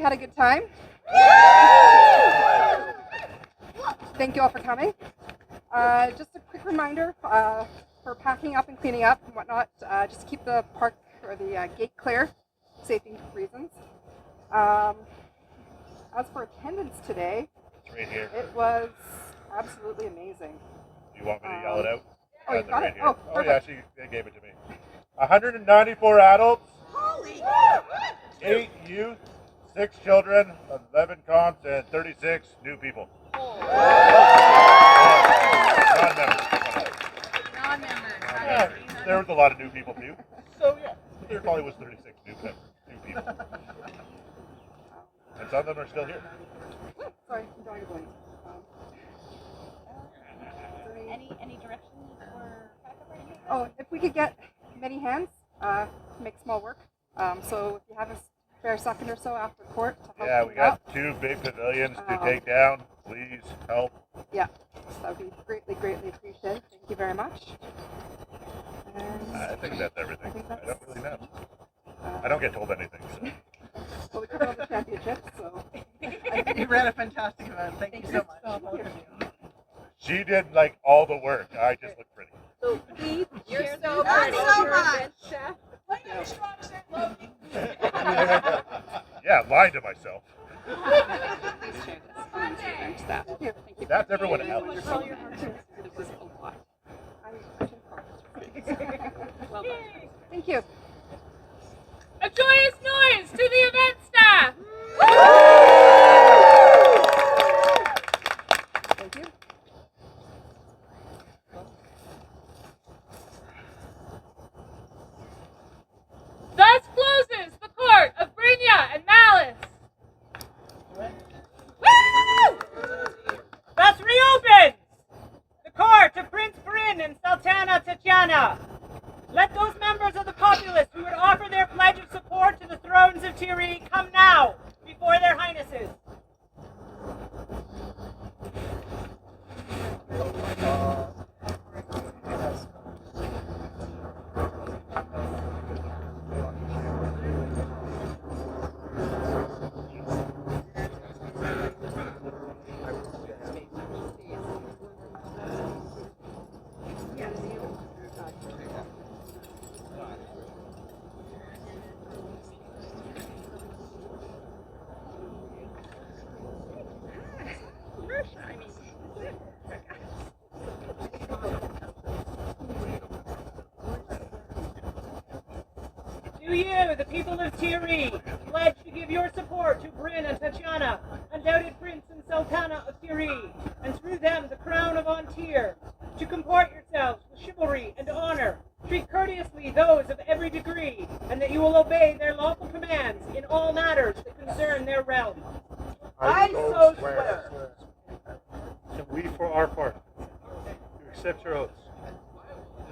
you had a good time. Thank you all for coming. Just a quick reminder for packing up and cleaning up and whatnot. Just keep the park or the gate clear, safety reasons. As for attendance today, it's right here. It was absolutely amazing. Do you want me to yell it out? Oh, you got it? Here. Oh, yeah, they gave it to me. 194 adults, 8 youth, 6 children, 11 comps, and 36 new people. Non-members. Yeah, there was a lot of new people too. So yeah, there probably was 36 new people. And some of them are still here. Sorry, I'm drawing a blank. Any directions for backup or anything? Oh, if we could get many hands, make small work. So if you have a spare second or so after court to help Yeah, we got up, 2 big pavilions to take down. Please help. Yeah, so that would be greatly appreciated. Thank you very much. And I think that's everything. I don't really know. I I don't get told anything. So. Well, we covered all the championships, so. You ran a fantastic event. Thank you so much. Both of you. She did like all the work. I just look pretty. So Keith, you're so Not so much. chef. Yeah, lying to myself. Please share this amongst your bench staff. Here, thank you. That's everyone else. This is a lot. I should probably- Well done. Thank you. A joyous noise to the event staff! Thank you. Thus closes the court of Brynja and Malice. Woo! Thus reopens the court of Prince Bryn and Sultana Tatiana. Let those members of the populace who would offer their pledge of support to the thrones of Tyri come now before their highnesses. Do you, the people of Tyri, pledge to give your support to Bryn and Tatiana, undoubted Prince and Sultana of Tyri, and through them the crown of Antir, to comport yourselves with chivalry and honor, treat courteously those of every degree, and that you will obey their lawful commands in all matters that concern their realm? I so swear. And we, for our part, do accept your oaths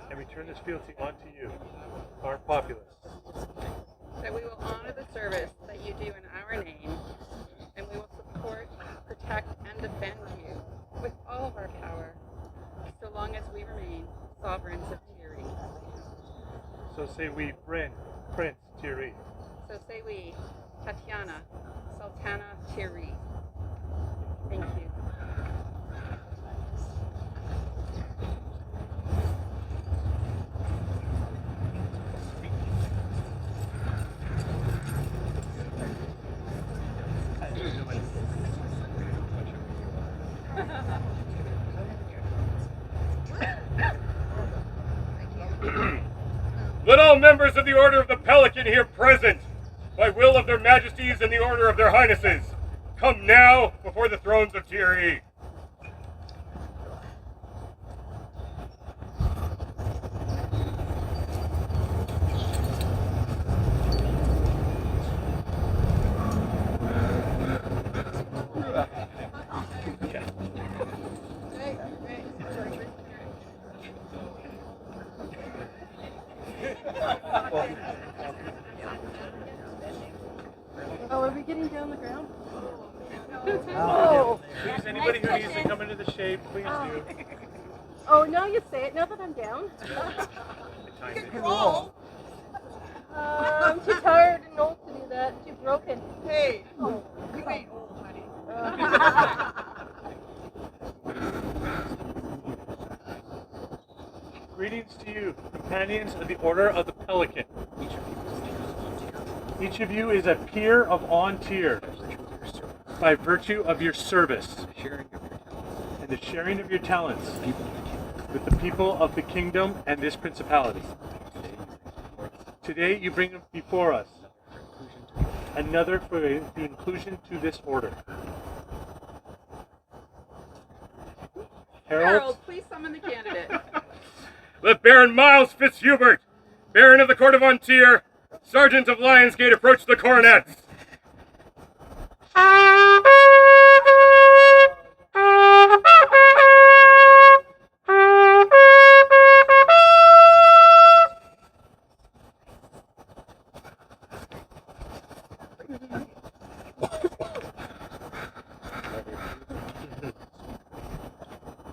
and return this fealty unto you, our populace. That we will honor the service that you do in our name, and we will support, protect, and defend you with all of our power, so long as we remain sovereigns of Tyri. So say we, Bryn, Prince Tyri. So say we, Tatiana, Sultana Tyri. Thank you. Let all members of the Order of the Pelican here present, by will of their majesties and the order of their highnesses, come now before the thrones of Tyri. Oh, are we getting down the ground? Oh. Please, anybody who needs to come into the shade, please do. Oh, now you say it, now that I'm down. The time is I'm too tired and old to do that. Too broken. Hey, you ain't old, honey. Greetings to you, companions of the Order of the Pelican. Each of you is a peer of on tier by virtue of your service and the sharing of your talents with the people of the kingdom and this principality. Today you bring before us another for the inclusion to this order. Harold, please summon the candidate. Let Baron Miles Fitzhubert, Baron of the Court of Ontier, Sergeant of Lions Gate, approach the cornets.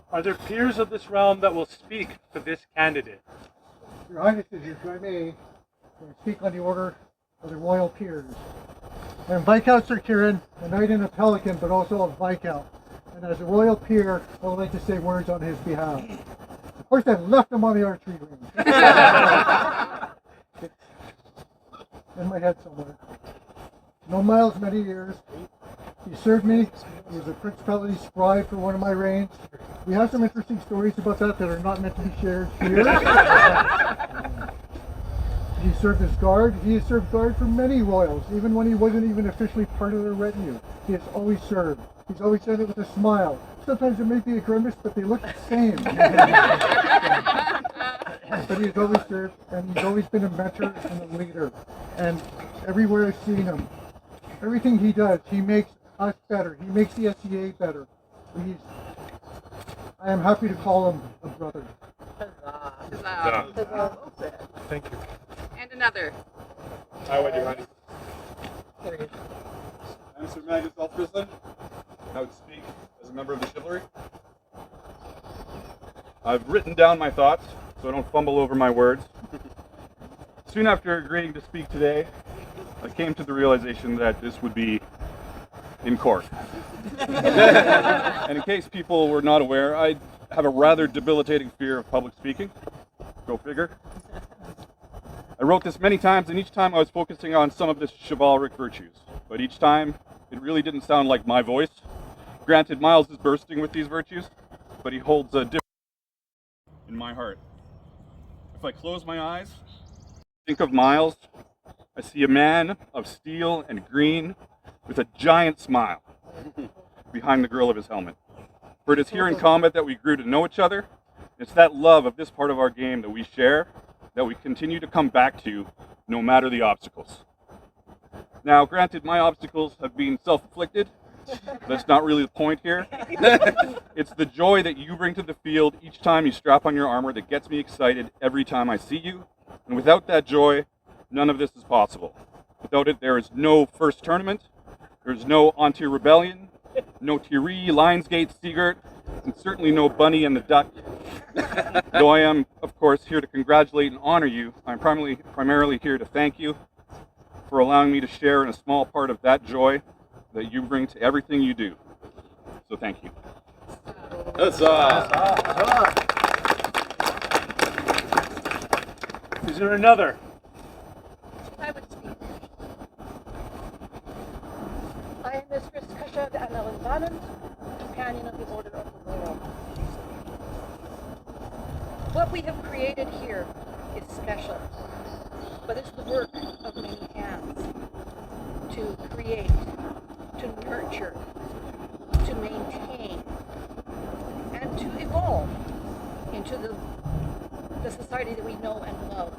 Are there peers of this realm that will speak for this candidate? Your Highnesses, if I may, speak on the order of the royal peers. I am Viscount Sir Kieran, a knight and a pelican, but also a Viscount. And as a royal peer, I would like to say words on his behalf. Of course, I've left him on the archery range. It's in my head somewhere. Known Miles many years. He served me. He was a principality scribe for one of my reigns. We have some interesting stories about that are not meant to be shared here. He served as guard. He has served guard for many royals, even when he wasn't even officially part of their retinue. He has always served. He's always done it with a smile. Sometimes it may be a grimace, but they look the same. But he's always served, and he's always been a mentor and a leader. And everywhere I've seen him, everything he does, he makes us better. He makes the SCA better. I am happy to call him a brother. Huzzah. Thank you. And another. Hi, what do you want? I'm Sir Magnus Alfrisland. I would speak as a member of the chivalry. I've written down my thoughts so I don't fumble over my words. Soon after agreeing to speak today, I came to the realization that this would be in court. And in case people were not aware, I have a rather debilitating fear of public speaking. Go figure. I wrote this many times, and each time I was focusing on some of the chivalric virtues. But each time, it really didn't sound like my voice. Granted, Miles is bursting with these virtues, but he holds a different in my heart. If I close my eyes, think of Miles, I see a man of steel and green with a giant smile behind the grill of his helmet. For it is here in combat that we grew to know each other. It's that love of this part of our game that we share, that we continue to come back to, no matter the obstacles. Now, granted, my obstacles have been self-inflicted. That's not really the point here. It's the joy that you bring to the field each time you strap on your armor that gets me excited every time I see you. And without that joy, none of this is possible. Without it, there is no first tournament, there's no Ontier Rebellion, no Thierry, LionsGate, Seagert, and certainly no Bunny and the Duck. Though I am, of course, here to congratulate and honor you, I'm primarily here to thank you for allowing me to share in a small part of that joy that you bring to everything you do. So thank you. Is there another? I would speak. I am Mistress Kashad Analandanan, companion of the Order of the Royal. What we have created here is special, but it's the work of many hands to create, to nurture, to maintain, and to evolve into the society that we know and love.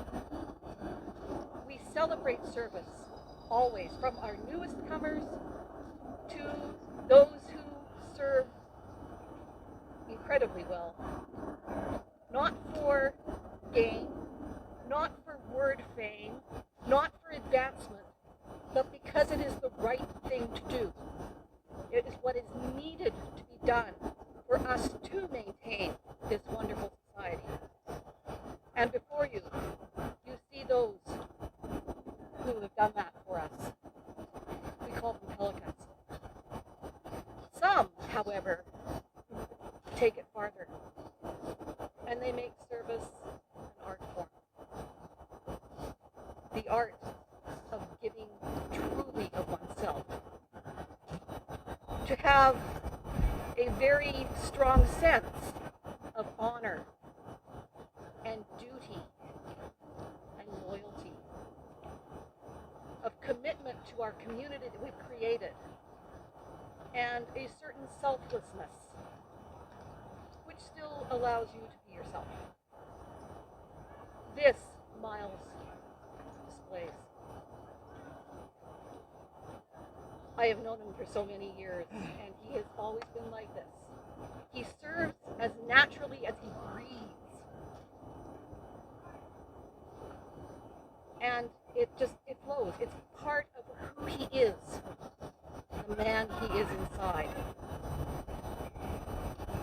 We celebrate service always, from our newest comers to those who serve incredibly well. Not for gain, not for word fame, not for advancement, but because it is the right thing to do. It is what is needed to be done for us to maintain this wonderful society. And before you, you see those who have done that for us. art. And they make service an art form. The art of giving truly of oneself. To have a very strong sense of honor and duty and loyalty, of commitment to our community that we've created, and a certain selflessness, which still allows you to be yourself. This Miles displays. I have known him for so many years, and he has always been like this. He serves as naturally as he breathes. And it flows. It's part of who he is, the man he is inside.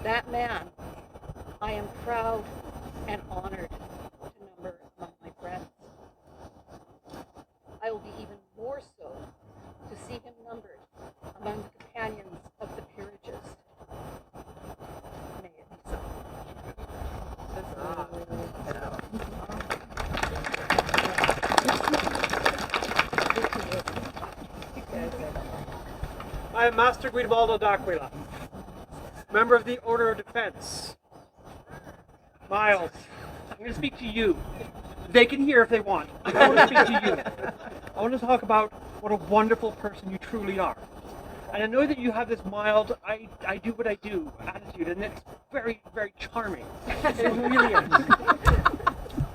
That man, I am proud and honored to number among my friends. I will be even more so to see him numbered among the companions of the peerages. May it be so. I am Master Guidobaldo d'Aquila, member of the Order of Defense. Miles, I'm going to speak to you. They can hear if they want. I want to speak to you. I want to talk about what a wonderful person you truly are. And I know that you have this mild, I do what I do attitude, and it's very, very charming. It really is.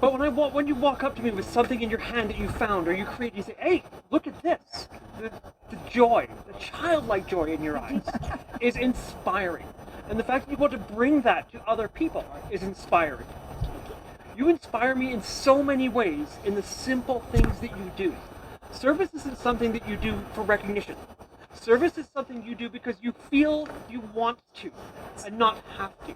But when you walk up to me with something in your hand that you found or you create, you say, hey, look at this. The joy, the childlike joy in your eyes is inspiring. And the fact that you want to bring that to other people is inspiring. You inspire me in so many ways in the simple things that you do. Service isn't something that you do for recognition. Service is something you do because you feel you want to and not have to.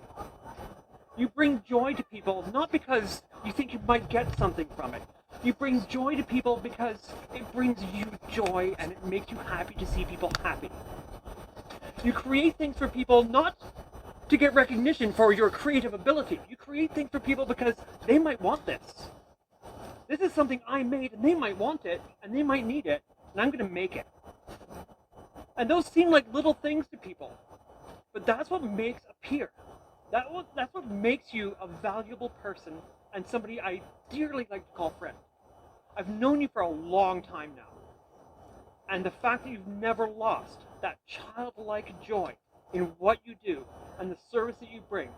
You bring joy to people not because you think you might get something from it. You bring joy to people because it brings you joy and it makes you happy to see people happy. You create things for people not to get recognition for your creative ability. You create things for people because they might want this. This is something I made and they might want it and they might need it and I'm going to make it. And those seem like little things to people, but that's what makes a peer. That's what makes you a valuable person and somebody I dearly like to call friend. I've known you for a long time now. And the fact that you've never lost that childlike joy in what you do and the service that you bring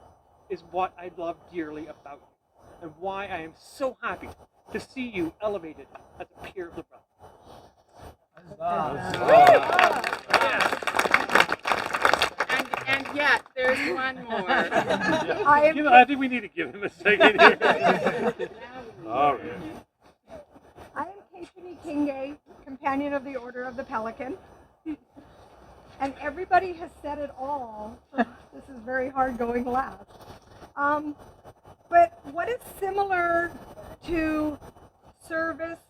is what I love dearly about you and why I am so happy to see you elevated as a peer of the realm. And yet, there's one more. I think we need to give him a second here. All right. I am Kate Kingay, companion of the Order of the Pelican. And everybody has said it all, so this is very hard going last. But what is similar to service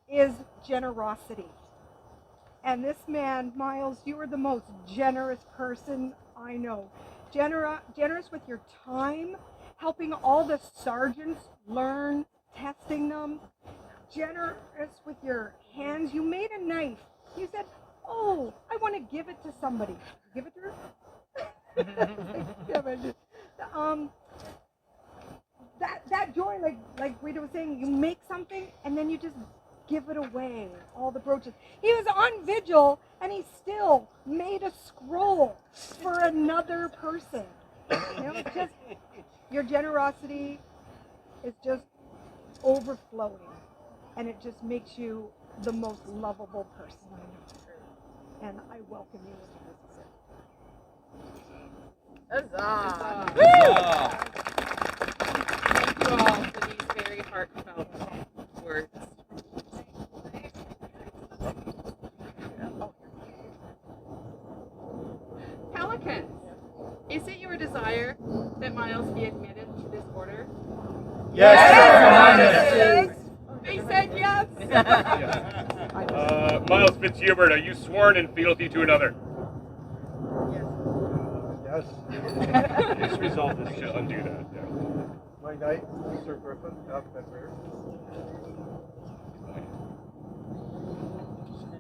is generosity. And this man, Miles, you are the most generous person I know. Generous with your time, helping all the sergeants learn, testing them. Generous with your hands. You made a knife. You said, oh, I want to give it to somebody. Give it to her? That joy, like Rita was saying, you make something and then you just give it away, all the brooches. He was on vigil and he still made a scroll for another person. You know, it's just, your generosity is just overflowing and it just makes you the most lovable person I know. And I welcome you into this. Huzzah! Thank you all for these very heartfelt words. Pelicans, is it your desire that Miles be admitted to this order? Yes, They said yes. Miles Fitzhubert, are you sworn in fealty to another? Yes, Yes. Please resolve this. We should undo that. Yeah. My knight, Sir Griffin, of Bedware.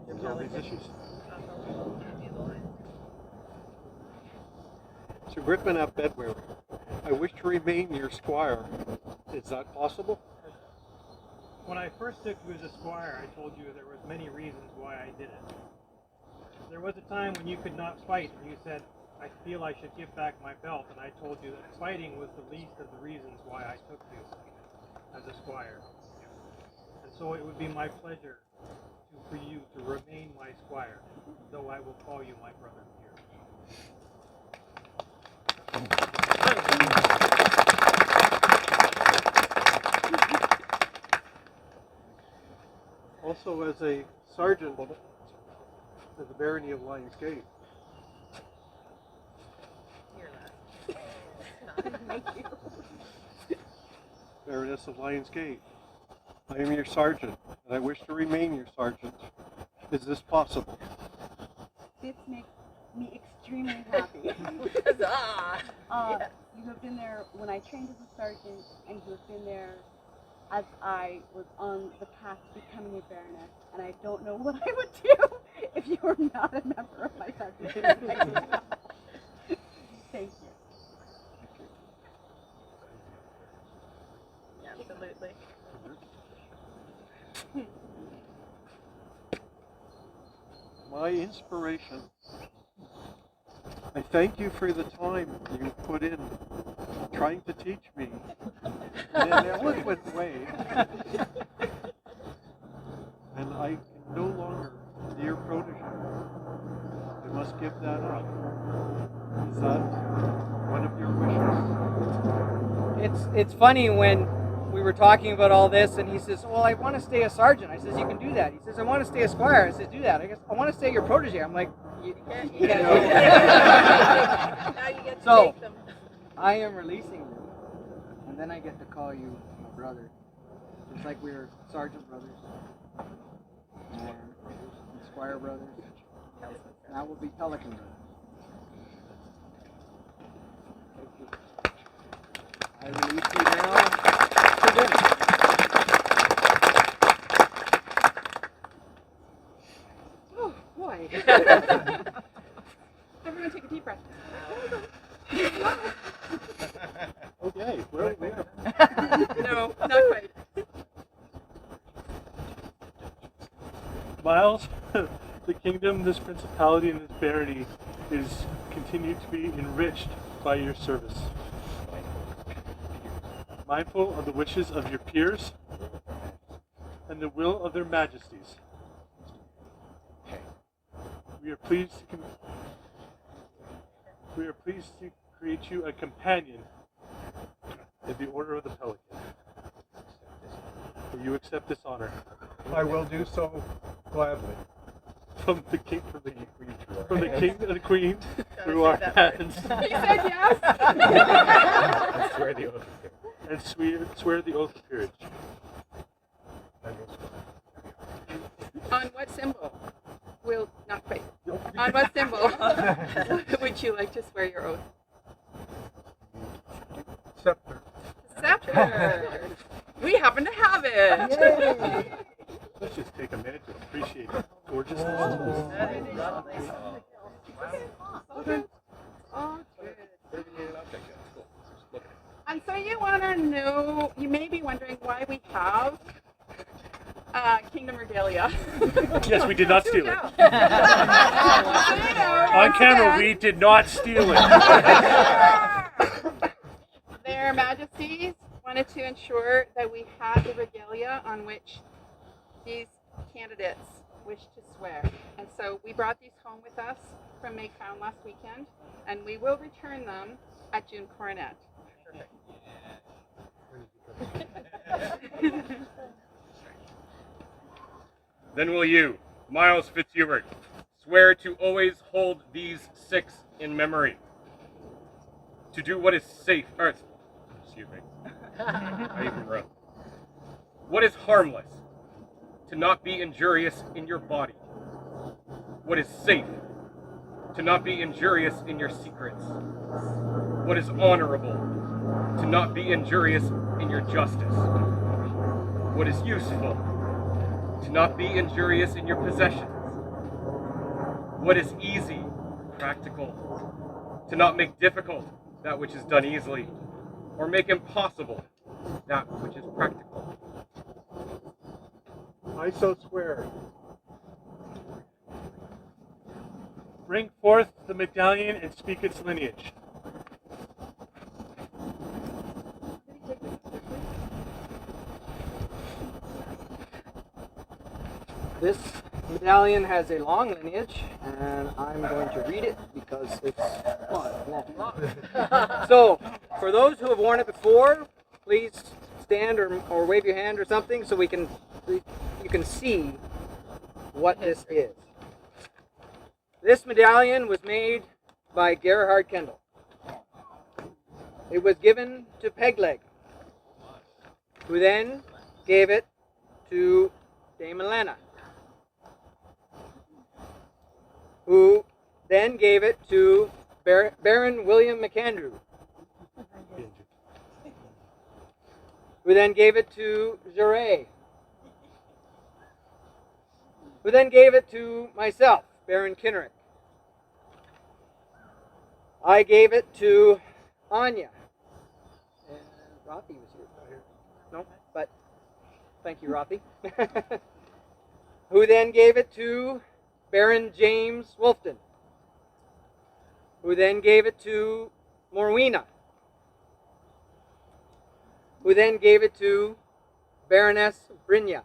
Resolve these issues. Sir Griffin of Bedware, I wish to remain your squire. Is that possible? When I first took you as a squire, I told you there was many reasons why I did it. There was a time when you could not fight, and you said, I feel I should give back my belt, and I told you that fighting was the least of the reasons why I took you as a squire. And so it would be my pleasure for you to remain my squire, though I will call you my brother here. Also, as a sergeant of the Barony of Lions Gate. Baroness of Lions Gate, I am your sergeant, and I wish to remain your sergeant. Is this possible? This makes me extremely happy. You have been there when I trained as a sergeant, and you have been there as I was on the path to becoming a baroness, and I don't know what I would do if you were not a member of my sergeant. Thank you. Absolutely. My inspiration. I thank you for the time you put in trying to teach me in an eloquent way. And I can no longer be your protege. I must give that up. Is that one of your wishes? It's funny when we were talking about all this, and he says, well, I want to stay a sergeant. I says, you can do that. He says, I want to stay a squire. I says, do that. I guess I want to stay your protege. I'm like, you can't. Now you get to So, take them. I am releasing you, and then I get to call you my brother. It's like we're sergeant brothers, and squire brothers. Now we'll be pelican brothers. I release you now to dinner. Oh, boy. Everyone take a deep breath. Okay, where? No, not quite. Miles, the kingdom, this principality, and this barony is continued to be enriched by your service. Mindful of the wishes of your peers and the will of their majesties, we are pleased to create you a companion in the Order of the Pelican. Will you accept this honor? I will do so gladly. From the king, from the king and the queen, through our hands. He said yes. Swear the oath. And swear the oath of peerage. On what symbol? Will not quite. On what symbol would you like to swear your oath? Scepter. Scepter. We happen to have it. Yay. Let's just take a minute to appreciate the gorgeousness. That is lovely. Oh, good. And so you want to know, you may be wondering why we have Kingdom Regalia. Yes, we did not steal it. On camera, we did not steal it. Their Majesties wanted to ensure that we had the regalia on which these candidates wish to swear. And so we brought these home with us from Maytown last weekend, and we will return them at June Coronet. Then will you, Miles Fitzhubert, swear to always hold these 6 in memory, to do what is safe, excuse me, I even wrote, what is harmless, to not be injurious in your body, what is safe, to not be injurious in your secrets. What is honorable, to not be injurious in your justice. What is useful, to not be injurious in your possessions. What is easy, practical, to not make difficult that which is done easily, or make impossible that which is practical. I so swear. Bring forth the medallion and speak its lineage. This medallion has a long lineage, and I'm going to read it because it's long. So, for those who have worn it before, please stand or wave your hand or something so you can see what this is. This medallion was made by Gerhard Kendall. It was given to Pegleg, who then gave it to Dame Elena, who then gave it to Baron William McAndrew, who then gave it to Jarret, who then gave it to myself, Baron Kinnerick. I gave it to Anya. And Rafi was here. No, but thank you, Rafi. Who then gave it to Baron James Wolfton, who then gave it to Morwena, who then gave it to Baroness Brynja,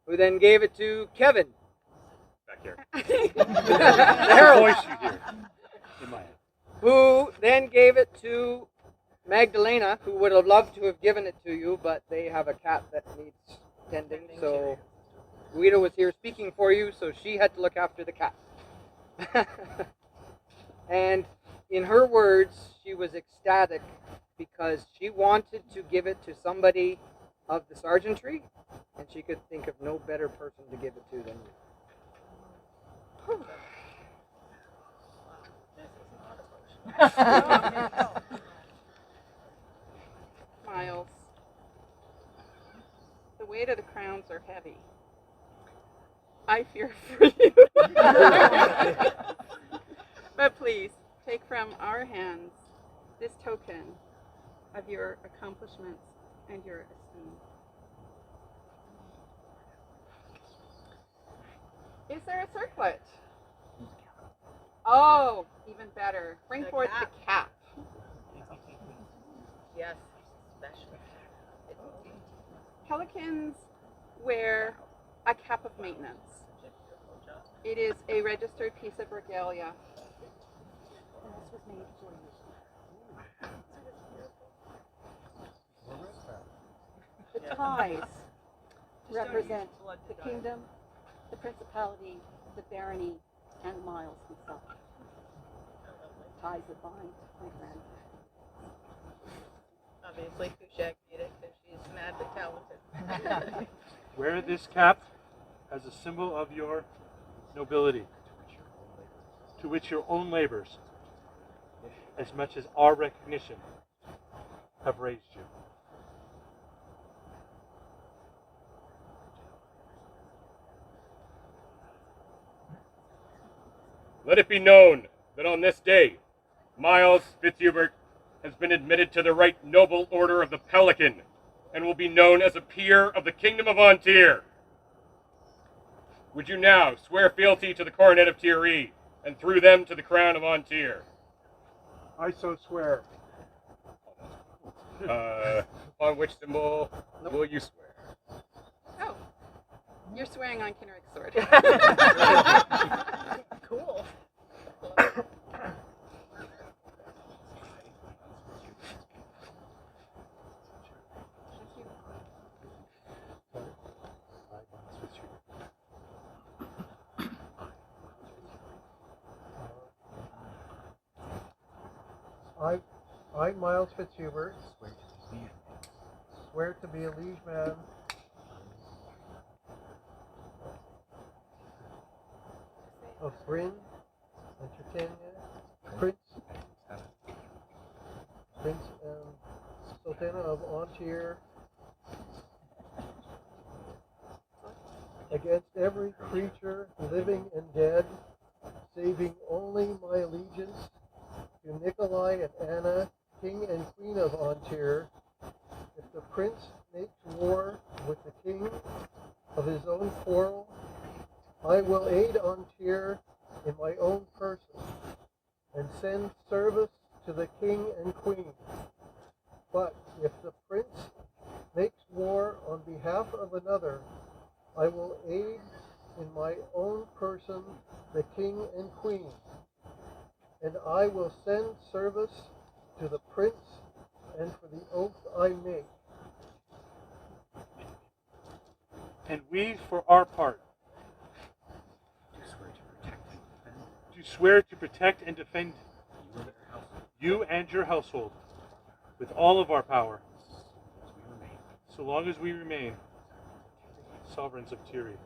who then gave it to Kevin. Back here. The herald. Voice you hear in my head. Who then gave it to Magdalena, who would have loved to have given it to you, but they have a cat that needs tending, so Guido was here speaking for you, so she had to look after the cat. And in her words, she was ecstatic because she wanted to give it to somebody of the sergeantry, and she could think of no better person to give it to than you. Miles, the weight of the crowns are heavy. I fear for you. But please, take from our hands this token of your accomplishments and your esteem. Is there a circlet? Oh, even better. Bring forth the cap. Yes, special. Pelicans wear a cap of maintenance. It is a registered piece of regalia. And this was made for you. The ties represent the kingdom, the principality, the barony, and Miles himself. Ties that bind my friend. Obviously, Kushak did it because she's madly talented. Wear this cap as a symbol of your nobility, to which your own labors, as much as our recognition, have raised you. Let it be known that on this day, Miles Fitzhubert has been admitted to the Right Noble Order of the Pelican and will be known as a peer of the Kingdom of Antir. Would you now swear fealty to the Coronet of Thierry, and through them to the Crown of Antir? I so swear. On which symbol will you swear? Oh, you're swearing on Kinnerick's sword. Cool. I, Miles Fitzhubert, swear to be a liege man of Bryn and Tritania, Prince and Sultana of Antir, against every creature, living and dead, saving only my allegiance to Nikolai and Anna, King and Queen of Antir. If the prince makes war with the king of his own quarrel, I will aid Antir in my own person and send service to the king and queen. But if the prince makes war on behalf of another, I will aid in my own person the king and queen, and I will send service to the prince and for the oath I make. And we, for our part, do swear to protect and defend you and your household with all of our power, so long as we remain sovereigns of Tiri.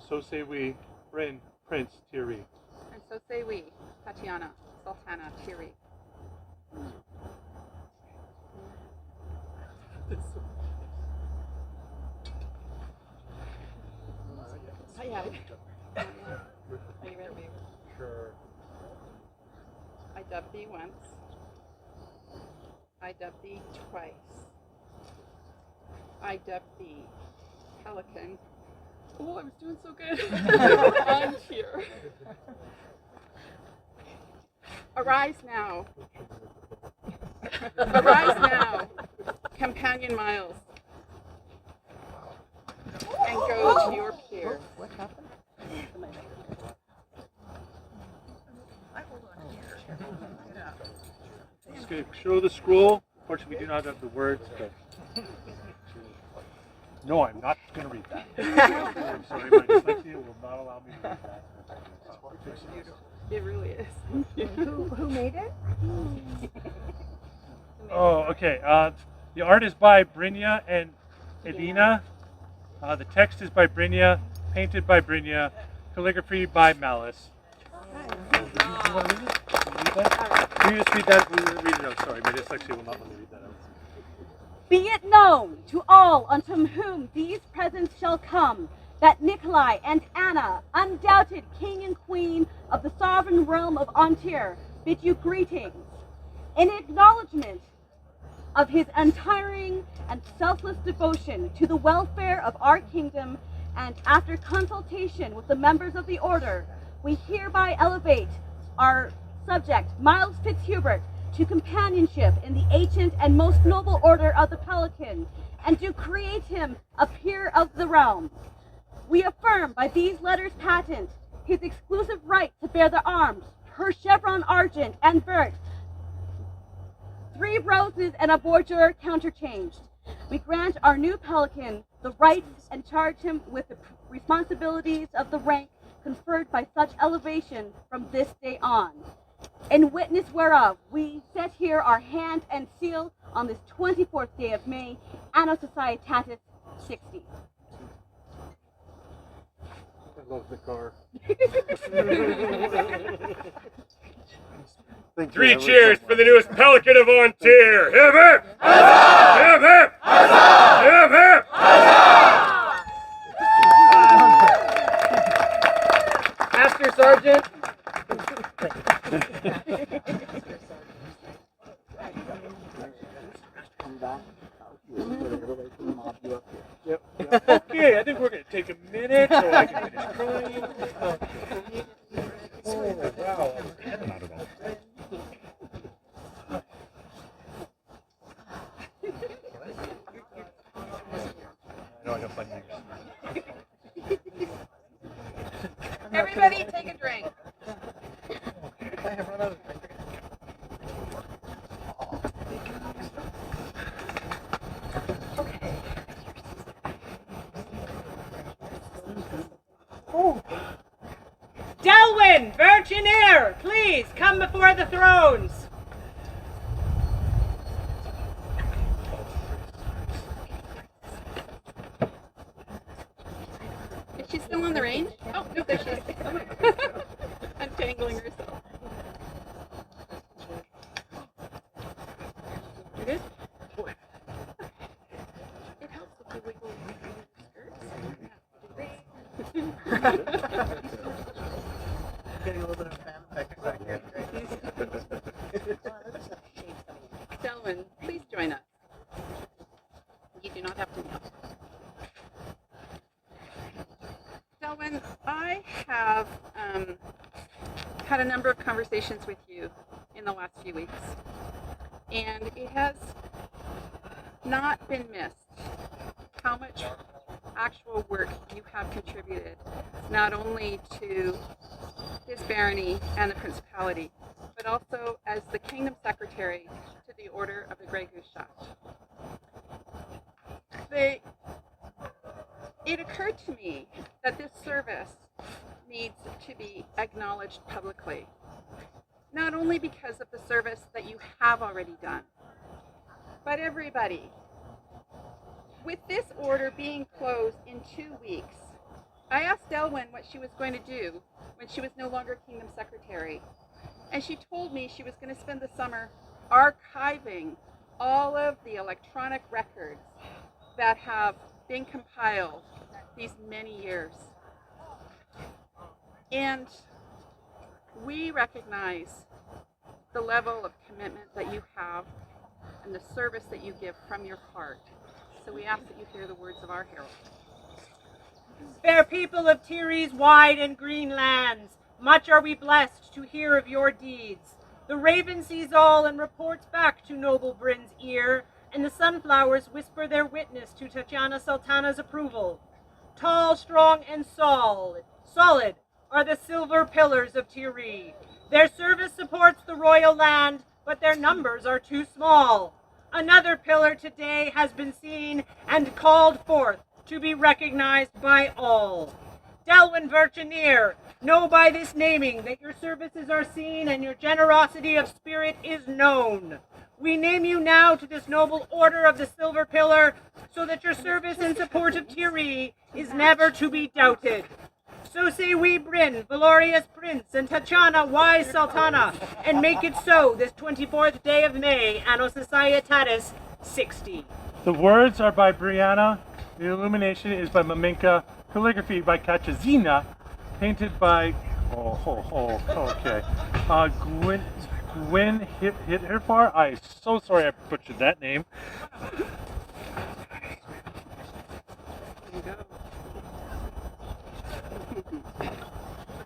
So say we, Bryn, Prince Tiri. And so say we, Tatiana, Sultana, Tiri. I have it. Are you ready? Sure. I dub thee once. I dub thee twice. I dub thee Pelican. Oh, I was doing so good. On here. Arise now. Arise now, companion Miles, and go to your pier. What happened? Just going to show the scroll. Unfortunately, we do not have the words, but No, I'm not going to read that. I'm sorry, my dyslexia will not allow me to read that. It really is. Who made it? oh, okay. The art is by Brynja and Edina. The text is by Brynja, painted by Brynja, calligraphy by Malice. Can you just read that? Read it out. Sorry, my dyslexia will not let me read that out. Be it known to all unto whom these presents shall come, that Nikolai and Anna, undoubted king and queen of the sovereign realm of Antir, bid you greetings. In acknowledgement of his untiring and selfless devotion to the welfare of our kingdom, and after consultation with the members of the order, we hereby elevate our subject, Miles Fitzhubert, to companionship in the ancient and most noble order of the Pelican, and do create him a peer of the realm. We affirm by these letters patent his exclusive right to bear the arms, per chevron argent and vert, 3 roses and a bordure counterchanged. We grant our new Pelican the rights and charge him with the responsibilities of the rank conferred by such elevation from this day on. In witness whereof, we set here our hand and seal on this 24th day of May, Anno Societatis 60. I love the car. 3 cheers for the newest Pelican of Antir! Hip hip! Hip hip! Hip hip! Master Sergeant. Come back. Everybody can mob you up here. Yep. Okay, I think we're going to take a minute so I can finish crying. Oh, wow. Not at all. No, I got fun news. Everybody take a drink. I have run out of drink. Delwyn, Virgineer, please come before the thrones. Is she still on the range? Oh. No, there she is. Untangling herself. It is? It helps if you wiggle your skirts. Getting a little bit of fan effect back here. Selwyn, please join us. You do not have to kneel. Selwyn, I have had a number of conversations with you in the last few weeks, and it has not been missed how much actual work you have contributed, not only to this barony and the principality, but also as the kingdom secretary to the Order of the Grey Goose Shaft. It occurred to me that this service needs to be acknowledged publicly, not only because of the service that you have already done, but everybody. With this order being closed in 2 weeks, I asked Elwyn what she was going to do when she was no longer kingdom secretary, and she told me she was going to spend the summer archiving all of the electronic records that have been compiled these many years. And we recognize the level of commitment that you have and the service that you give from your heart. So we ask that you hear the words of our herald. Fair people of Tyrie's wide and green lands, much are we blessed to hear of your deeds. The raven sees all and reports back to noble Bryn's ear, and the sunflowers whisper their witness to Tatiana Sultana's approval. Tall, strong, and solid are the silver pillars of Tyrie. Their service supports the royal land, but their numbers are too small. Another pillar today has been seen and called forth to be recognized by all. Delwyn Virgineer, know by this naming that your services are seen and your generosity of spirit is known. We name you now to this noble order of the Silver Pillar, so that your service in support of Tyrie is never to be doubted. So say we, Bryn, Valorious Prince, and Tatiana, wise Sultana, and make it so this 24th day of May, Anno Societatis 60. The words are by Brianna, the illumination is by Maminka, calligraphy by Kachazina, painted by, Gwen Hitherfar. I'm so sorry I butchered that name.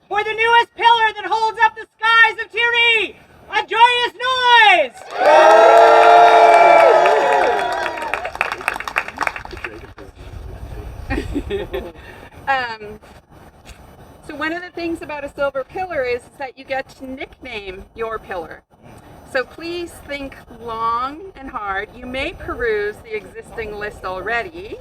For the newest pillar that holds up the skies of Tyrie, a joyous noise! So one of the things about a silver pillar is that you get to nickname your pillar. So please think long and hard. You may peruse the existing list already,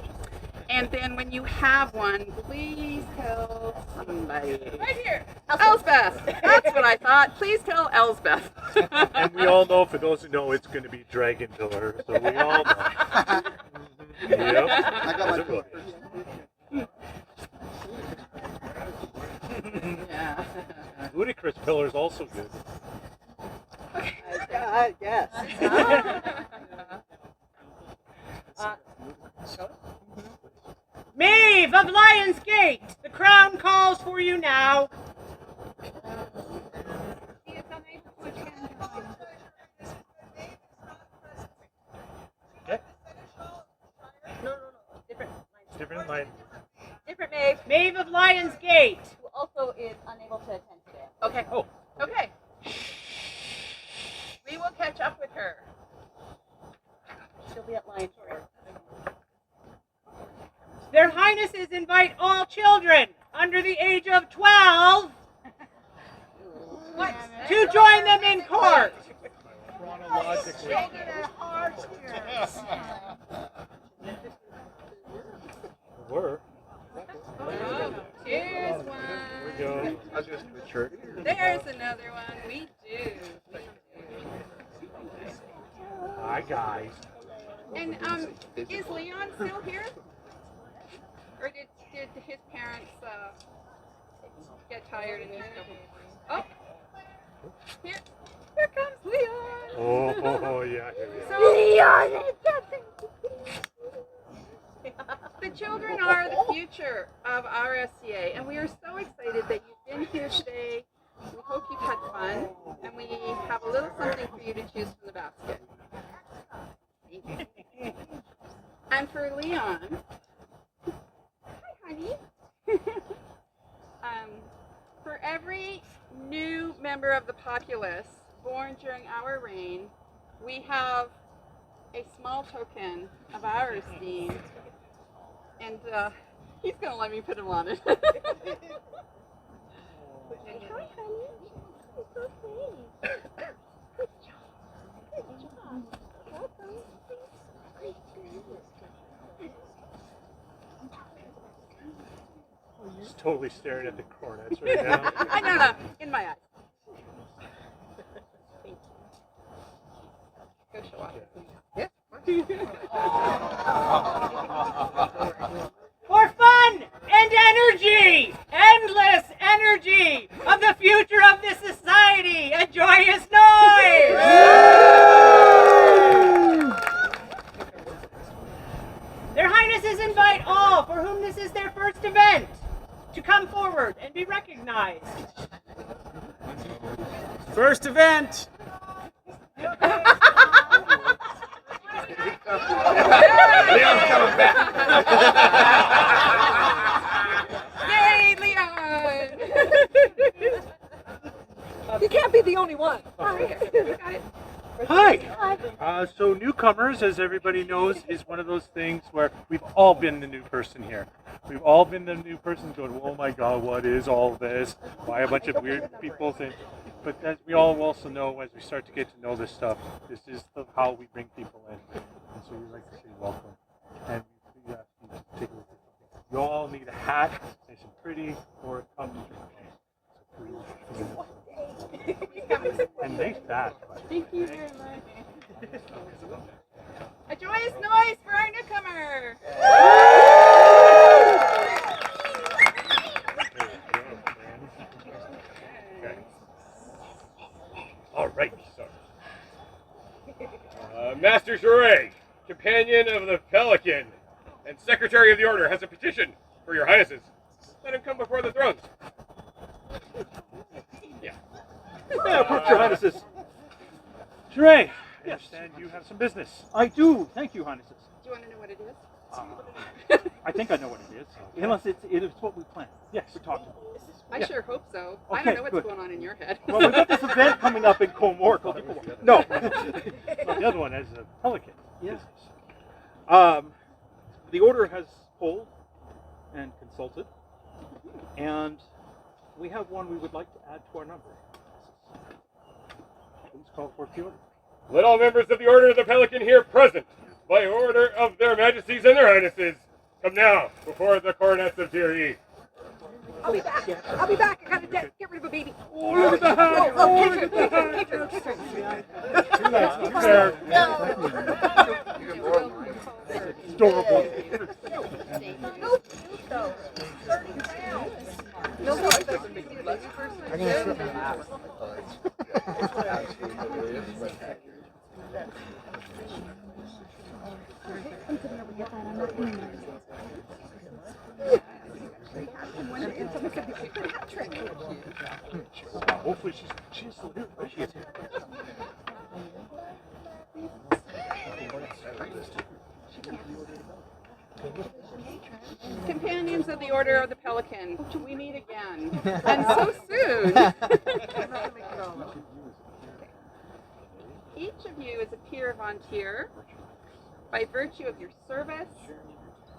and then when you have one, please tell somebody. Right here. Elsbeth. That's what I thought. Please tell Elsbeth. And we all know, for those who know, it's going to be Dragon Pillar, so we all know. Yep. I got my pillar. Yeah. Ludicrous Pillar is also good. Yes. Maeve of Lions Gate, the crown calls for you now. Okay. No. Different line. Different Maeve. Maeve of Lions Gate. Who also is unable to attend today. Okay. Oh. Okay. We will catch up with her. She'll be at Lions Gate. Their Highnesses invite all children under the age of 12 to join them in court. Were. Here's one. There we go. I was just mature. There's another one. We do. Hi, guys. And is Leon still here? Or did his parents get tired and need to go. Oh, here comes Leon. Oh yeah. So, the children are the future of our SCA, and we are so excited that you've been here today. We hope you've had fun, and we have a little something for you to choose from the basket. Thank you. And for Leon, hi honey. For every new member of the populace born during our reign, we have a small token of our esteem, and he's going to let me put him on it. Hi, honey. You're so pretty. Good job. Good job. Welcome. Great. He's totally staring at the cornets right now. I know, no, in my eyes. Thank you. Go show off. Yeah. For fun and energy, endless energy of the future of this society, a joyous noise! Their Highnesses invite all for whom this is their first event to come forward and be recognized. First event! Leon's coming back. Yay, Leon! You can't be the only one. Hi. So newcomers, as everybody knows, is one of those things where we've all been the new person here. We've all been the new person going, oh my God, what is all this? Why a bunch of weird people think? But as we all also know, as we start to get to know this stuff, this is how we bring people in. And so we like to say welcome. And we ask you to take a look at something. You all need a hat, nice and pretty, or a cup to drink. And nice badge. Thank you very much. A joyous noise for our newcomer! All right, sir. Master Jouret, companion of the Pelican, and Secretary of the Order, has a petition for your Highnesses. Let him come before the thrones. Yeah. Yeah, approach your Highnesses. Jouret, I understand you have some business. I do. Thank you, Highnesses. Do you want to know what it is? I think I know what it is. Unless it is what we planned. Yes. We talked about. I sure hope so. I Okay, don't know what's good. going on in your head. Well, we've got this event coming up in Comor called No. The other one is a Pelican. Yes. The order has polled and consulted, and we have one we would like to add to our number. Please call forth the order. Let all members of the Order of the Pelican here present, by order of their Majesties and their Highnesses, come now before the coronets of Thierry. I'll be back. I'll be back. I gotta get rid of a baby. Oh, look at the hat! Oh, kick her. Too late. Adorable. Hopefully she's still here. She is here. Companions of the Order of the Pelican, we meet again. And so soon. Each of you is a peer of Antir by virtue of your service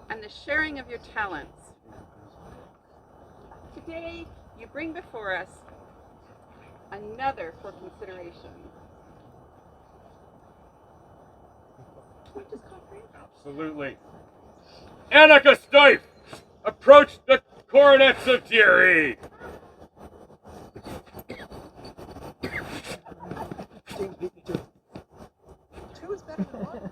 and the sharing of your talents. Today, you bring before us another for consideration. Absolutely. Annika Stife, approach the coronets of Thierry. Two is better than one.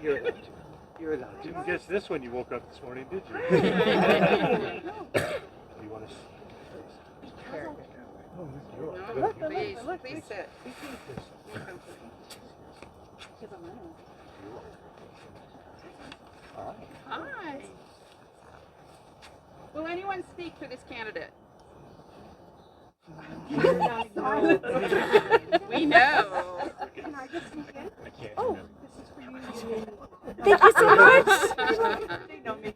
You're left. You're allowed. Didn't guess this when you woke up this morning, did you? You want to? No, please sit. Hi. Will anyone speak for this candidate? We know. Can I just sneak in? I can't. Oh, this is for you. Thank you so much. They know me.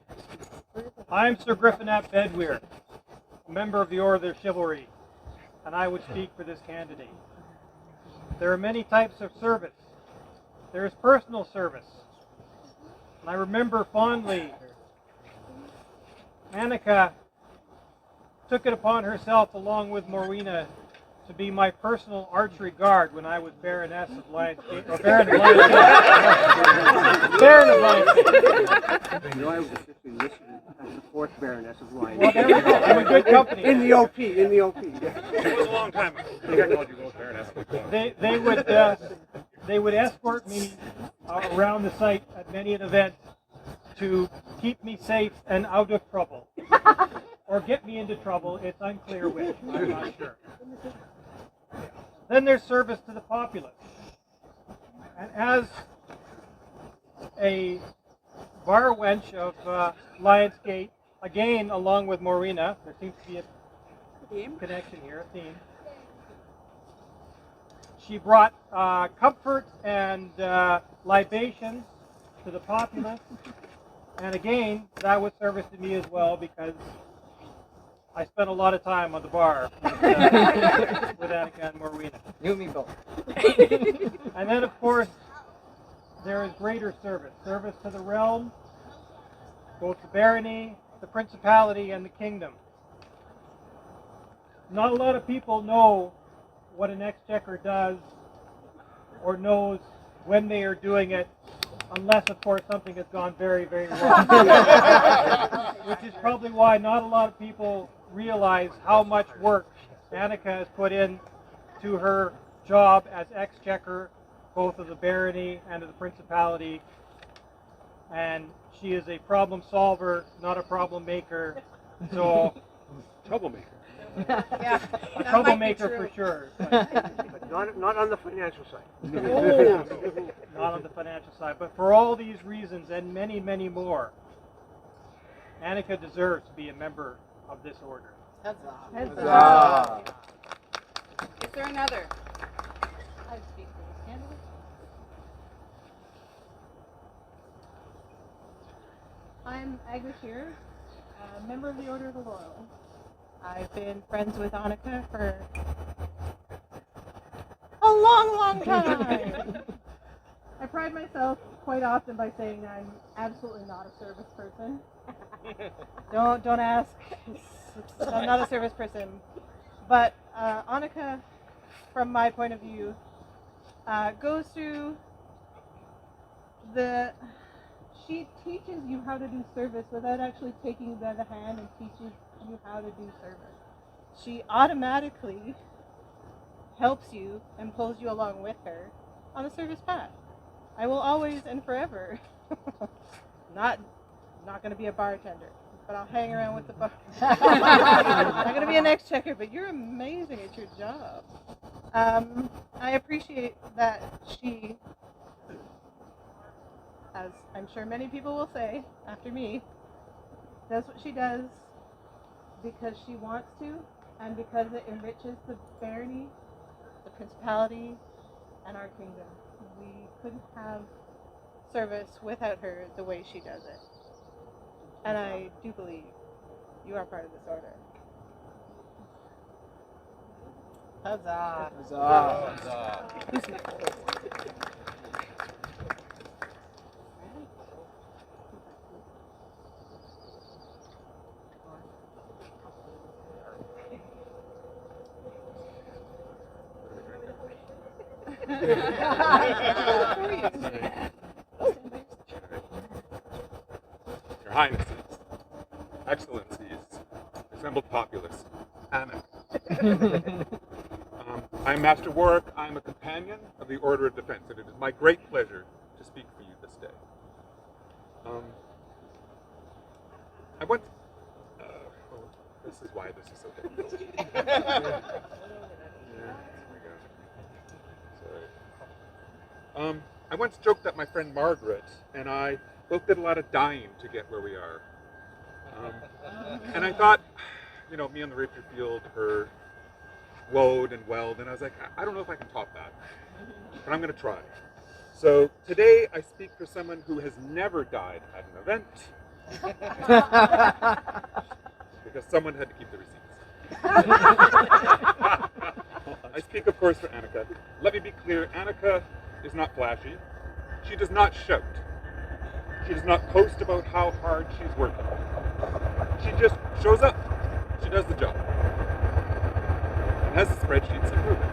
I'm Sir Griffin ap Bedweir, a member of the Order of Chivalry, and I would speak for this candidate. There are many types of service. There is personal service. And I remember fondly Annika took it upon herself, along with Morwena, to be my personal archery guard when I was Baroness of Lions Gate, or Baron of Lions Gate. Baron of Lions Gate. No, I was officially listed as the 4th Baroness of Lions. Well, there we go. I'm in good company. In the OP, in the OP. It was a long time ago. I think I called you both Baroness. They would escort me around the site at many an event to keep me safe and out of trouble. Or get me into trouble, it's unclear which, I'm not sure. Then there's service to the populace. And as a bar wench of Lions Gate, again along with Morwena, there seems to be a connection here, a theme. She brought comfort and libations to the populace. And again, that was service to me as well, because I spent a lot of time on the bar with Annika and Morwena. You and me both. And then, of course, there is greater service. Service to the realm, both the barony, the principality, and the kingdom. Not a lot of people know what an exchequer does or knows when they are doing it, unless, of course, something has gone very, very wrong. Which is probably why not a lot of people realize how much work Annika has put in to her job as exchequer, both of the barony and of the principality. And she is a problem solver, not a problem maker. So, troublemaker. Yeah, a troublemaker for sure. But not on the financial side. No, not on the financial side. But for all these reasons and many, many more, Annika deserves to be a member of this order. Huzzah. Is there another? I speak for this candidate. I'm Agnes here, a member of the Order of the Laurel. I've been friends with Annika for a long, long time. I pride myself quite often by saying I'm absolutely not a service person. Don't ask. I'm not a service person. But Annika, from my point of view, goes through she teaches you how to do service without actually taking you by the hand and teaches you how to do service. She automatically helps you and pulls you along with her on the service path. I will always and forever not going to be a bartender, but I'll hang around with the bar. I'm not going to be an exchequer, but you're amazing at your job. I appreciate that she, as I'm sure many people will say after me, does what she does because she wants to and because it enriches the barony, the principality, and our kingdom. We couldn't have service without her the way she does it. And I do believe you are part of this order. Huzzah! Huzzah! Who's next? Your Highnesses, Excellencies, assembled populace, Anna. I am Master Warwick. I am a companion of the Order of Defense, and it is my great pleasure to speak for you this day. I once. This is why this is so difficult. Yeah. Sorry. I once joked that my friend Margaret and I both did a lot of dying to get where we are. And I thought, me on the rapier field, her woed and welled, and I was like, I don't know if I can top that, but I'm going to try. So today I speak for someone who has never died at an event, because someone had to keep the receipts. I speak, of course, for Annika. Let me be clear, Annika is not flashy. She does not shout. She does not post about how hard she's working. She just shows up. She does the job. And has the spreadsheets to prove it.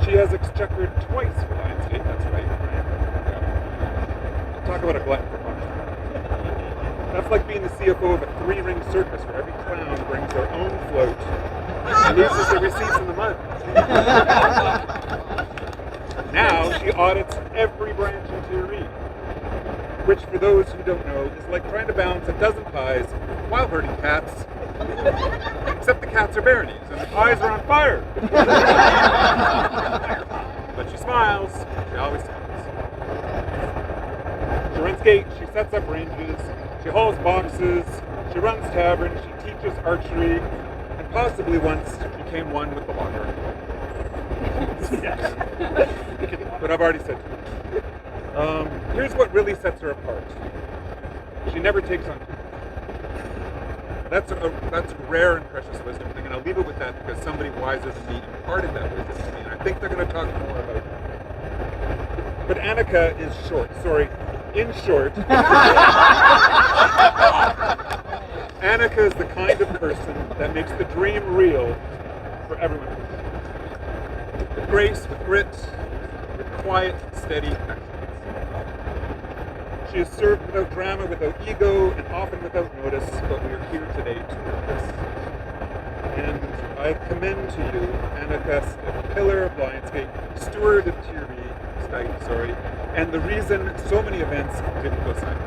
She has exchequered twice for LionsGate, that's right. Yeah. Talk about a glutton for punishment. That's like being the CFO of a 3-ring circus where every clown brings their own float and loses the receipts in the mud. Now she audits every branch in TRE, which for those who don't know is like trying to balance a dozen pies while herding cats, except the cats are Baronies and the pies are on fire. But she smiles, she always smiles. She runs gate, she sets up ranges, she hauls boxes, she runs taverns, she teaches archery, and possibly once became one with the locker. But I've already said too much. Here's what really sets her apart. She never takes on too much. That's rare and precious wisdom. I'm going to leave it with that because somebody wiser than me imparted that wisdom to me, and I think they're going to talk more about it. But Annika is short. Sorry, in short. Annika is the kind of person that makes the dream real for everyone. With grace, with grit, with quiet, steady excellence. She is served without drama, without ego, and often without notice, but we are here today to know this. And I commend to you Annika, pillar of LionsGate, steward of TRE, and the reason so many events didn't go silent.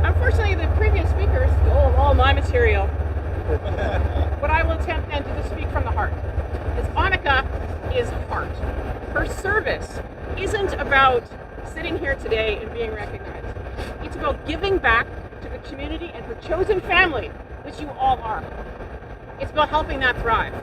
Unfortunately, the previous speaker stole all my material. But I will attempt then to just speak from the heart. Because Annika is heart. Her service isn't about sitting here today and being recognized. It's about giving back to the community and her chosen family, which you all are. It's about helping that thrive.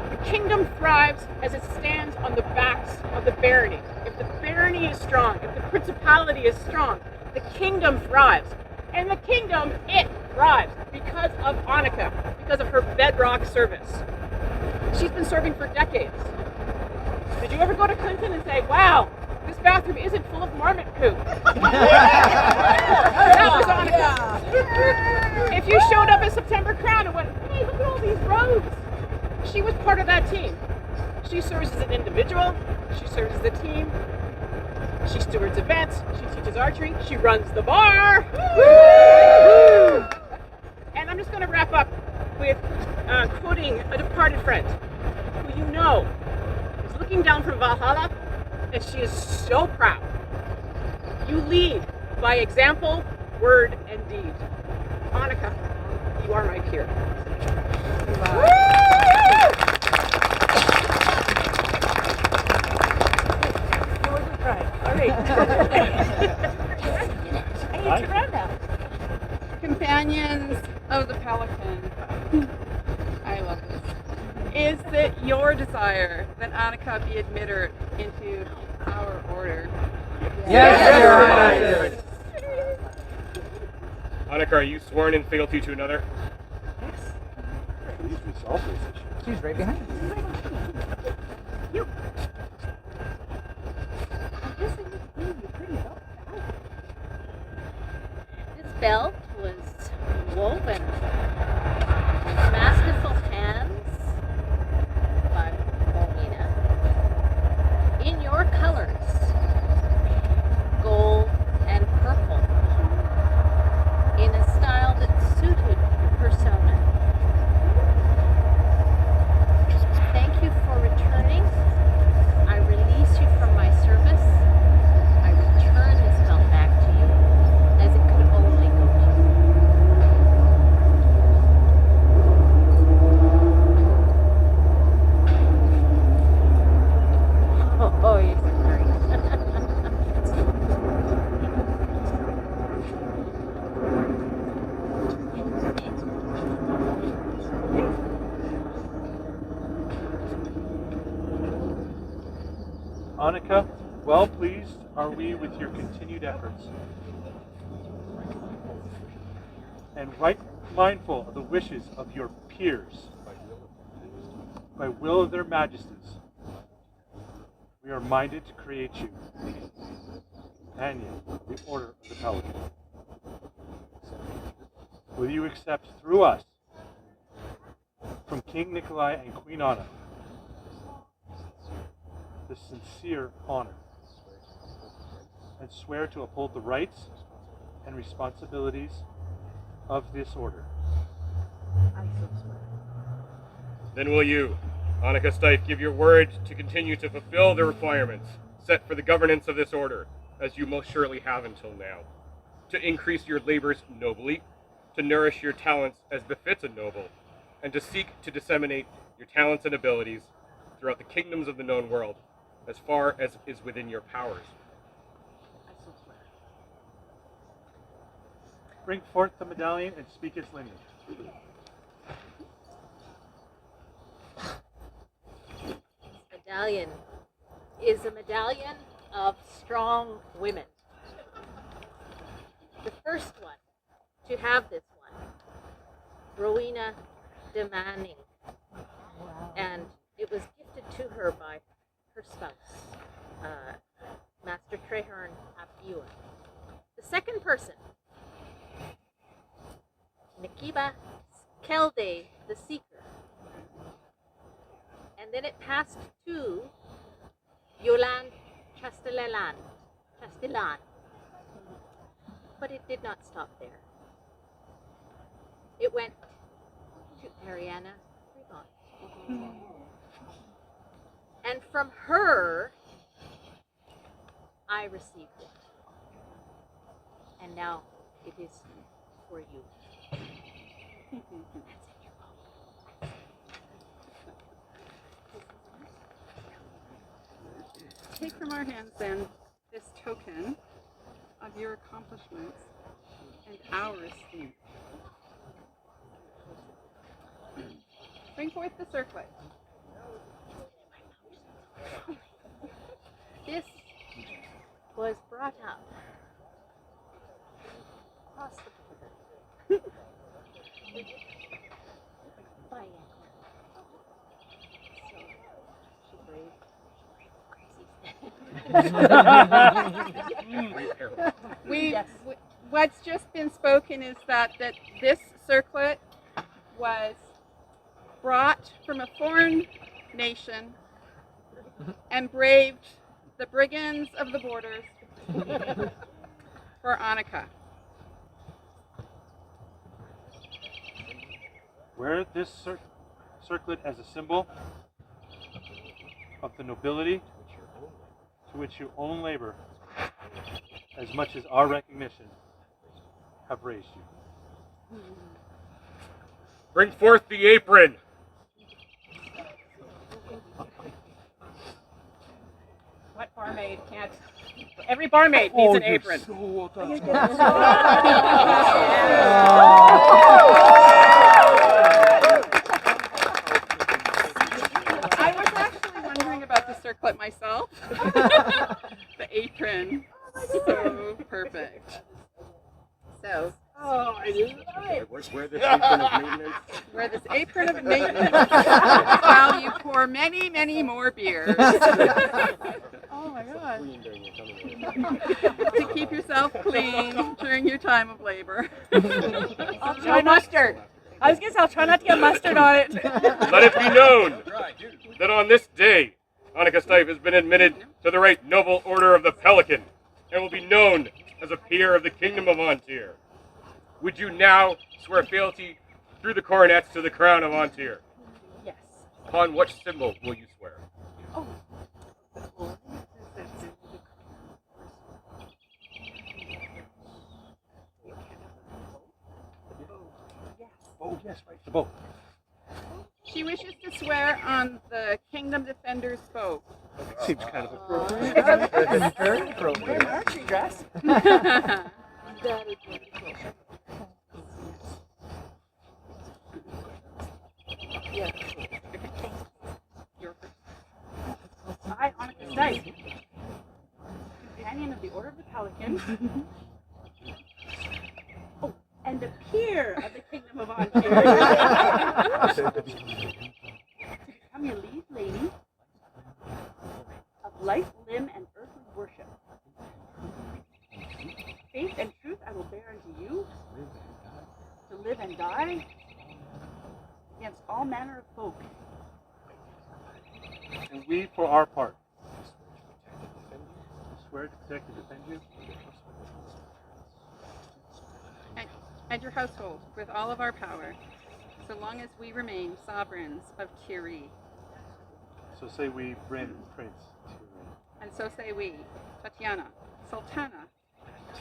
The kingdom thrives as it stands on the backs of the barony. If the barony is strong, if the principality is strong, the kingdom thrives. And the kingdom, it thrives because of Annika, because of her bedrock service. She's been serving for decades. Did you ever go to Clinton and say, wow, this bathroom isn't full of marmot poop? That was Annika. If you showed up at September Crown and went, hey, look at all these roads, she was part of that team. She serves as an individual, she serves as a team, she stewards events, she teaches archery, she runs the bar. Woo! And I'm just going to wrap up with quoting a departed friend who you know is looking down from Valhalla, and she is so proud. You lead by example, word, and deed. Annika, you are my peer. All right. I need to round out. Companions of the Pelican. I love this. Is it your desire that Annika be admitted into our order? Yes, Annika, are you sworn in fealty to another? Please resolve this issue. She's right behind You. I guess I need to bring you pretty belt out. This belt was woven with masterful hands by Paulina. Annika, well pleased are we with your continued efforts, and right mindful of the wishes of your peers, by will of their majesties, we are minded to create you companion of the Order of the Pelican. Will you accept through us, from King Nikolai and Queen Anna, the sincere honor, and swear to uphold the rights and responsibilities of this order? I so swear. Then will you, Annika Stife, give your word to continue to fulfill the requirements set for the governance of this order, as you most surely have until now, to increase your labors nobly, to nourish your talents as befits a noble, and to seek to disseminate your talents and abilities throughout the kingdoms of the known world, as far as is within your powers? I so swear. Bring forth the medallion and speak its lineage. Medallion is a medallion of strong women. The first one to have this one, Rowena de Manning, and it was gifted to her by her spouse, Master Treherne ap Ewan. The second person, Nikiba Kelde the Seeker. And then it passed to Yolande Chastelan. But it did not stop there. It went to Ariana Ribon. And from her, I received it. And now it is for you. Take from our hands then this token of your accomplishments and our esteem. Bring forth the circlet. This was brought up across the border by Anna. So she braved What's just been spoken is that this circlet was brought from a foreign nation and braved the brigands of the borders for Annika. Wear this circlet as a symbol of the nobility to which your own labor, as much as our recognition, have raised you. Bring forth the apron. What barmaid can't? Every barmaid needs an apron. I was actually wondering about the circlet myself. The apron. So perfect. So. Oh, I didn't know it. Wear this apron of maintenance. Wear this apron of maintenance while you pour many, many more beers. Oh my God. To keep yourself clean during your time of labor. I'll try mustard. I was gonna say I'll try not to get mustard on it. Let it be known that on this day, Annika Stife has been admitted to the right noble order of the Pelican and will be known as a peer of the Kingdom of Antir. Would you now swear fealty through the coronets to the crown of Antir? Yes. Upon which symbol will you swear? Oh. Oh, yes, right, the bow. She wishes to swear on the Kingdom Defender's bow. Seems kind of appropriate. It's very appropriate. My archery dress. Yeah. I, Annika Stife, Pelican. Oh, and a peer of the Kingdom of Ontario. To become your liege lady of life, limb, and earthly worship. Faith and truth I will bear unto you, to live and die against all manner of folk. And we, for our part, swear to protect and defend you. And your household with all of our power, so long as we remain sovereigns of Thierry. So say we, Bryn, Prince. And so say we, Tatiana, Sultana,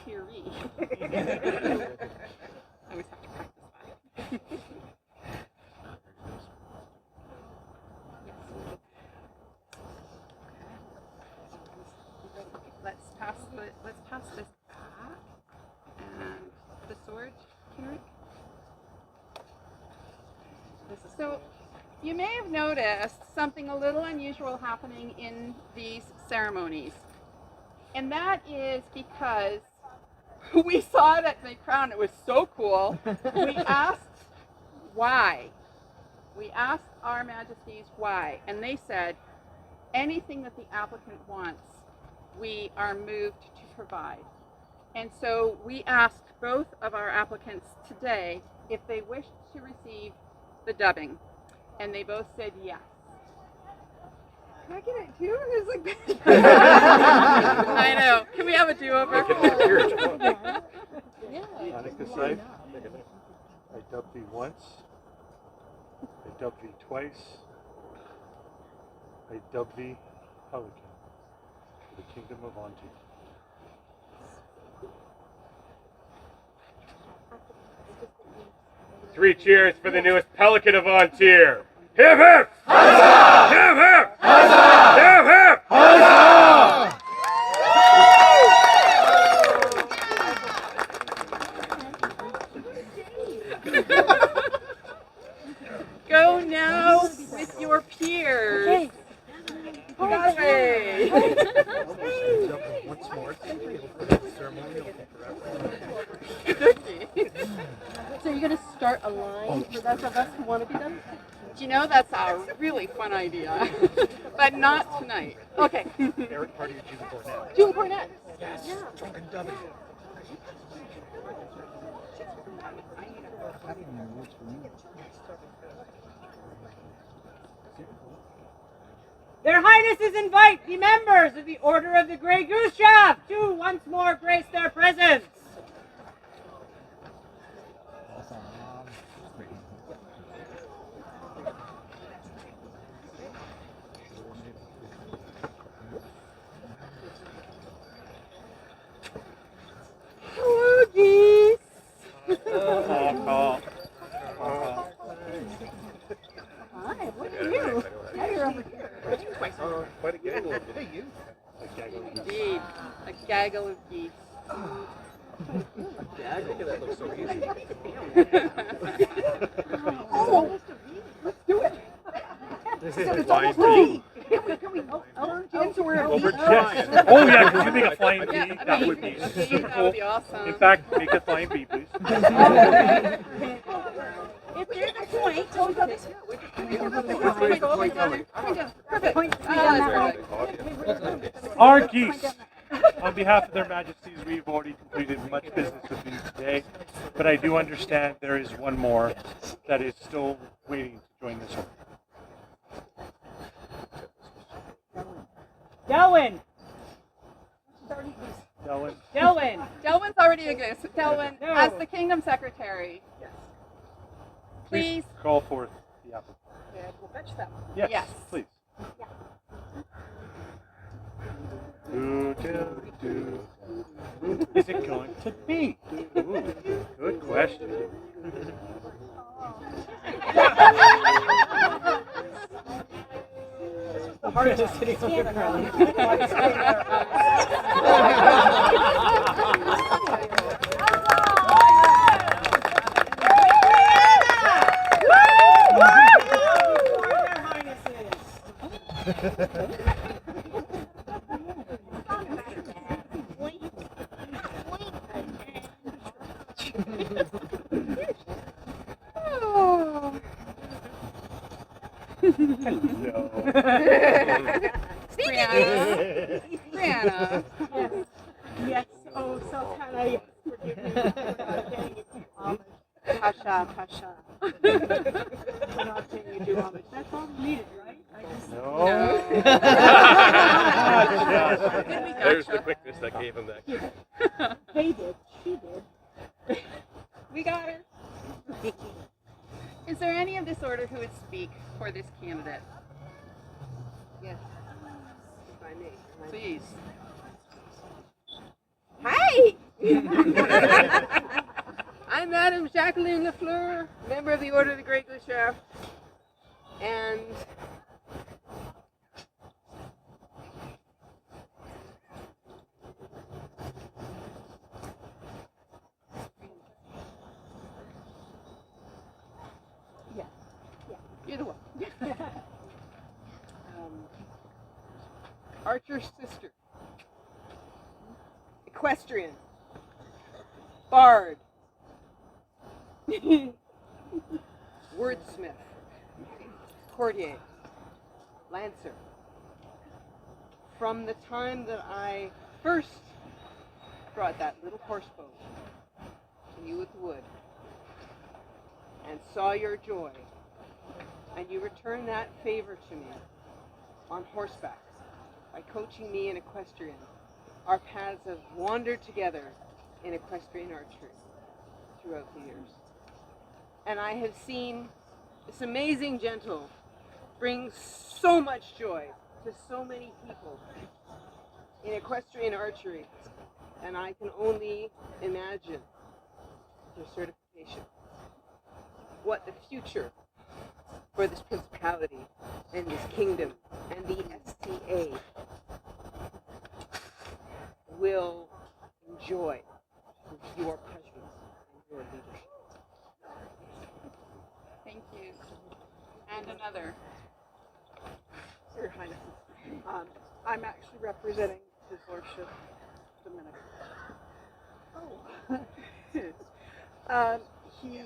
Thierry. I always have to practice that. Let's pass this back. And the sword, Kenrick. So you may have noticed something a little unusual happening in these ceremonies. And that is because we saw it at the crown. It was so cool. We asked why. We asked our majesties why. And they said, anything that the applicant wants, we are moved to provide. And so we asked both of our applicants today if they wished to receive the dubbing. And they both said yes. Can I get it too? It's like I know. Can we have a do-over? Monica side. I dubbed thee once. I dubbed thee twice. I dubbed thee Pelican for the Kingdom of Ontario. Three cheers for the newest Pelican of Ontier. Hip hip! Huzzah! Hip hip! Huzzah! Hip hip! Huzzah! Go now with your peers. Okay. That way. Once more. So you're going to start a line for those of us who want to be done? Do you know, that's a really fun idea. But not tonight. Okay. Eric Party of June Cornett. June Cornett. Yes. Yeah. Drunken dubbing. Their Highnesses invite the members of the Order of the Grey Goose Shaft to once more grace their presence. Hello, geese. Hi, look at you. Now you're over here. Quite a gaggle. Hey, you. Indeed, a gaggle of geese. Gaggle. That looks so easy. Oh, let's do it. This is is almost flying Can we into where Oh yeah, can you make a flying bee? Yeah, That would be super that cool. would be awesome. In fact, make a flying bee, please. If there's a point, oh, we got this. Our geese, on behalf of their majesties, we've already completed much business with you today, but I do understand there is one more that is still waiting to join this order. Delwyn. Delwyn. Delwyn. Delwyn's already a goose. Delwyn, No. as the kingdom secretary, please. Call forth the applicant. We'll fetch them. Yes, Yes. please. Yeah. Who is it going to be? Ooh, good question. The hardest sitting on the ground. Hello. Brianna. Brianna. Yes. Yes. Oh, Sultana, yes. Forgive me for not paying you homage. Pasha, Pasha. For not paying you due homage. That's all needed, right? No. There's the quickness that gave him that. They did. She did. We got her. Is there any of this order who would speak for this candidate? Yes. If I may. Please. Hi! I'm Madame Jacqueline Lafleur, member of the Order of the Great Good Sheriff. And Yeah. You're the one. Archer's sister. Equestrian. Bard. Wordsmith. Courtier. Lancer. From the time that I first brought that little horseboat to you at the wood and saw your joy, and you returned that favor to me on horseback by coaching me in equestrian, our paths have wandered together in equestrian archery throughout the years. And I have seen this amazing gentle bring so much joy to so many people in equestrian archery, and I can only imagine your certification, what the future for this principality and this kingdom and the STA will enjoy with your presence and your leadership. Thank you. And another. Your Highness, I'm actually representing His Lordship Domenico. Oh. He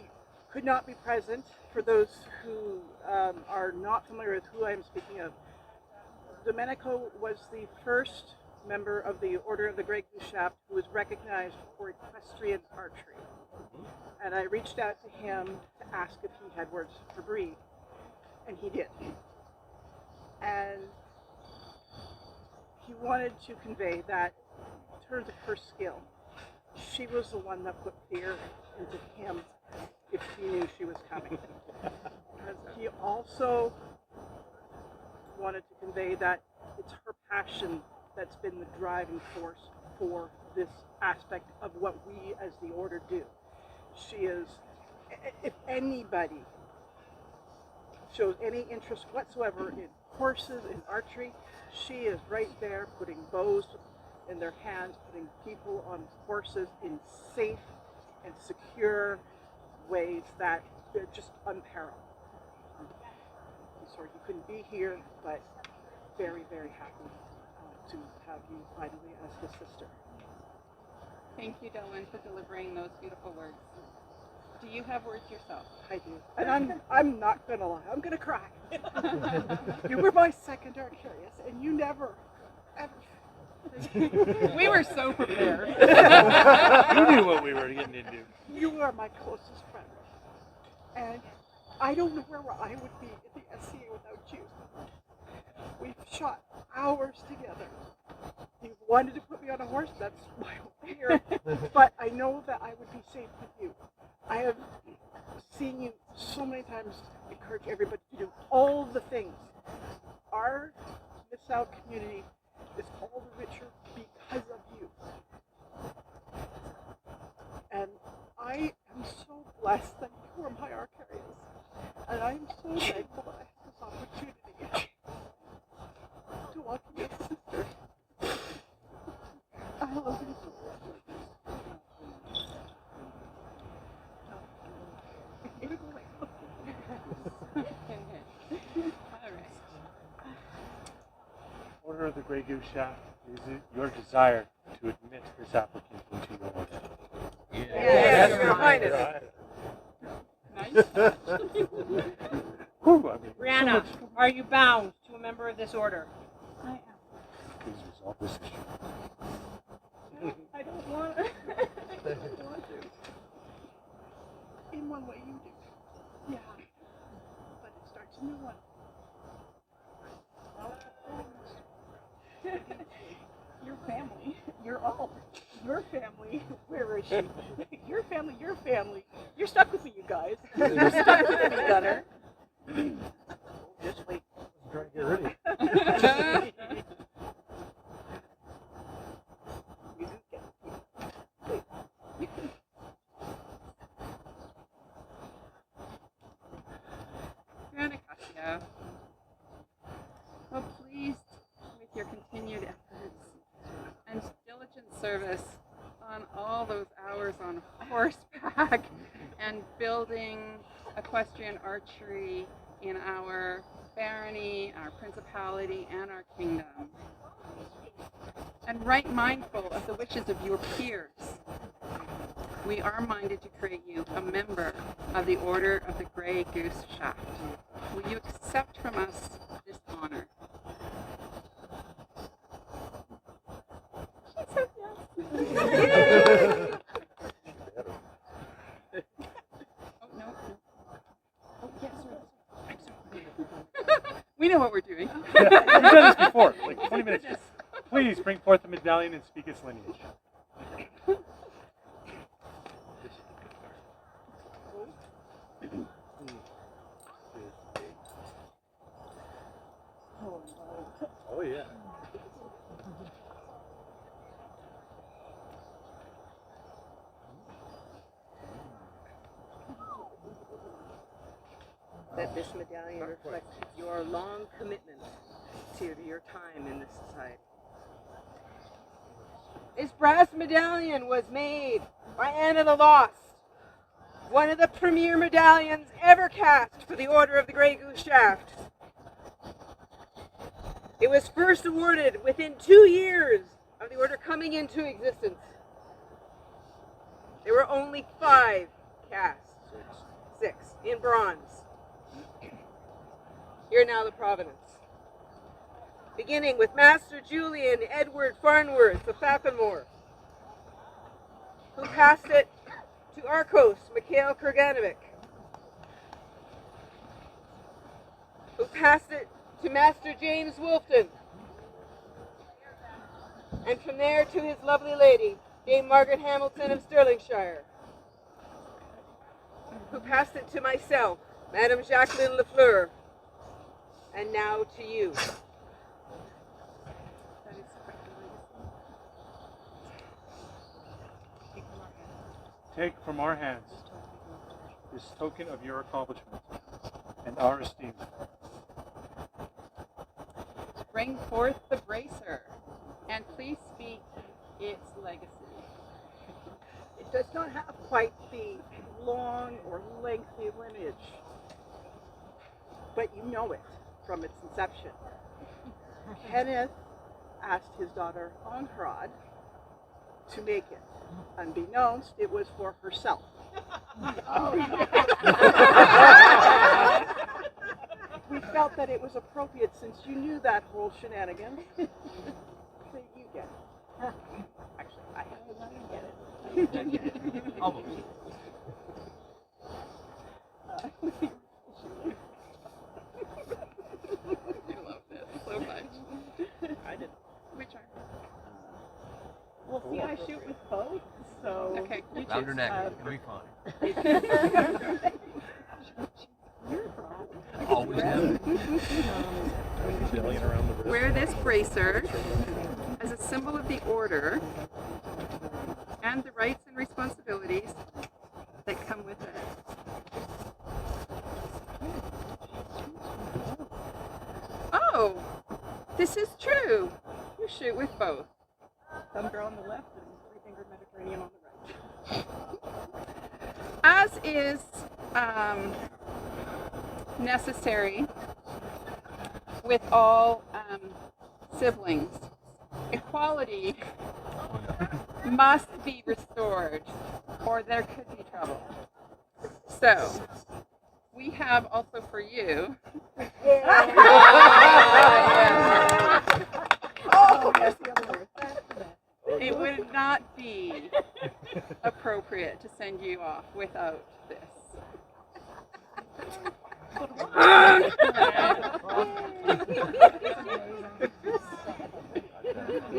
could not be present. For those who are not familiar with who I am speaking of, Domenico was the first member of the Order of the Great Shaft who was recognized for equestrian archery. And I reached out to him to ask if he had words for Bree, and he did. And he wanted to convey that in terms of her skill, she was the one that put fear into him if he knew she was coming. He also wanted to convey that it's her passion that's been the driving force for this aspect of what we as the Order do. She is, if anybody shows any interest whatsoever in horses, in archery, she is right there putting bows in their hands, putting people on horses in safe and secure ways that they're just unparalleled. I'm sorry you couldn't be here, but very, very happy to have you finally as his sister. Thank you, Dylan, for delivering those beautiful words. Do you have words yourself? I do. And I'm not going to lie. I'm going to cry. You were my second Arcurius, and you never, ever. We were so prepared. You knew what we were getting into. You are my closest friend. And I don't know where I would be in the SCA without you. We've shot hours together. You wanted to put me on a horse, that's my own fear. But I know that I would be safe with you. I have seen you so many times encourage everybody to do all the things. Our Miss South community is all the richer because of you. And I am so blessed that you are my Arcarius. And I am so thankful that I have this opportunity to walk in your sister. I love you so much. Order of the Grey Goose Shaft, is it your desire to admit this applicant into your order? Yes, Your Highness. Nice. Whew, I mean, so Brianna, much- are you bound to a member of this order? I am. Please resolve this issue. I don't want to. I don't want to. In one way, you do. Yeah. But it starts a new one. Your family. You're all. Your family. Where is she? Your family. Your family. You're stuck with me, you guys. You're stuck with me, Gunner. Just wait. I'm trying to get ready. Anacostia, well pleased with your continued efforts and diligent service on all those hours on horseback and building equestrian archery in our barony, our principality, and our kingdom. And right mindful of the wishes of your peers, we are minded to create you a member of the Order of the Grey Goose Shaft. Will you accept from us this honor? She said yes. Oh, no. Oh, yes, sir. I'm sorry. We know what we're doing. We've done this before, like 20 minutes. Please bring forth the medallion and speak its lineage. Oh yeah. That this medallion reflects your long commitment to your time in this society. This brass medallion was made by Anna the Lost, one of the premier medallions ever cast for the Order of the Grey Goose Shaft. It was first awarded within 2 years of the order coming into existence. There were only 5 cast, 6 in bronze. Here now the provenance. Beginning with Master Julian Edward Farnworth of Faffinmore, who passed it to Arcos Mikhail Kurganovic, who passed it to Master James Wolfton, and from there to his lovely lady, Dame Margaret Hamilton of Stirlingshire, who passed it to myself, Madame Jacqueline Lafleur, and now to you. Take from our hands this token of your accomplishment and our esteem. Bring forth the bracer, and please speak its legacy. It does not have quite the long or lengthy lineage, but you know it from its inception. Kenneth asked his daughter Anhrod to make it. Unbeknownst, it was for herself. We felt that it was appropriate since you knew that whole shenanigan. So you get it. Actually, I have to let him get it. Almost. I love this so much. I did. Which arm? Well, see, I shoot with both, so... Okay, you Round her choose. neck. It'll be fine. Always do. Wear this bracer as a symbol of the order and the rights and responsibilities that come with it. Oh, this is true. You shoot with both. Thumbdra on the left and three-fingered Mediterranean on the right. As is necessary with all siblings, equality must be restored or there could be trouble. So, we have also for you. Oh, yes, the other word. It would not be appropriate to send you off without this.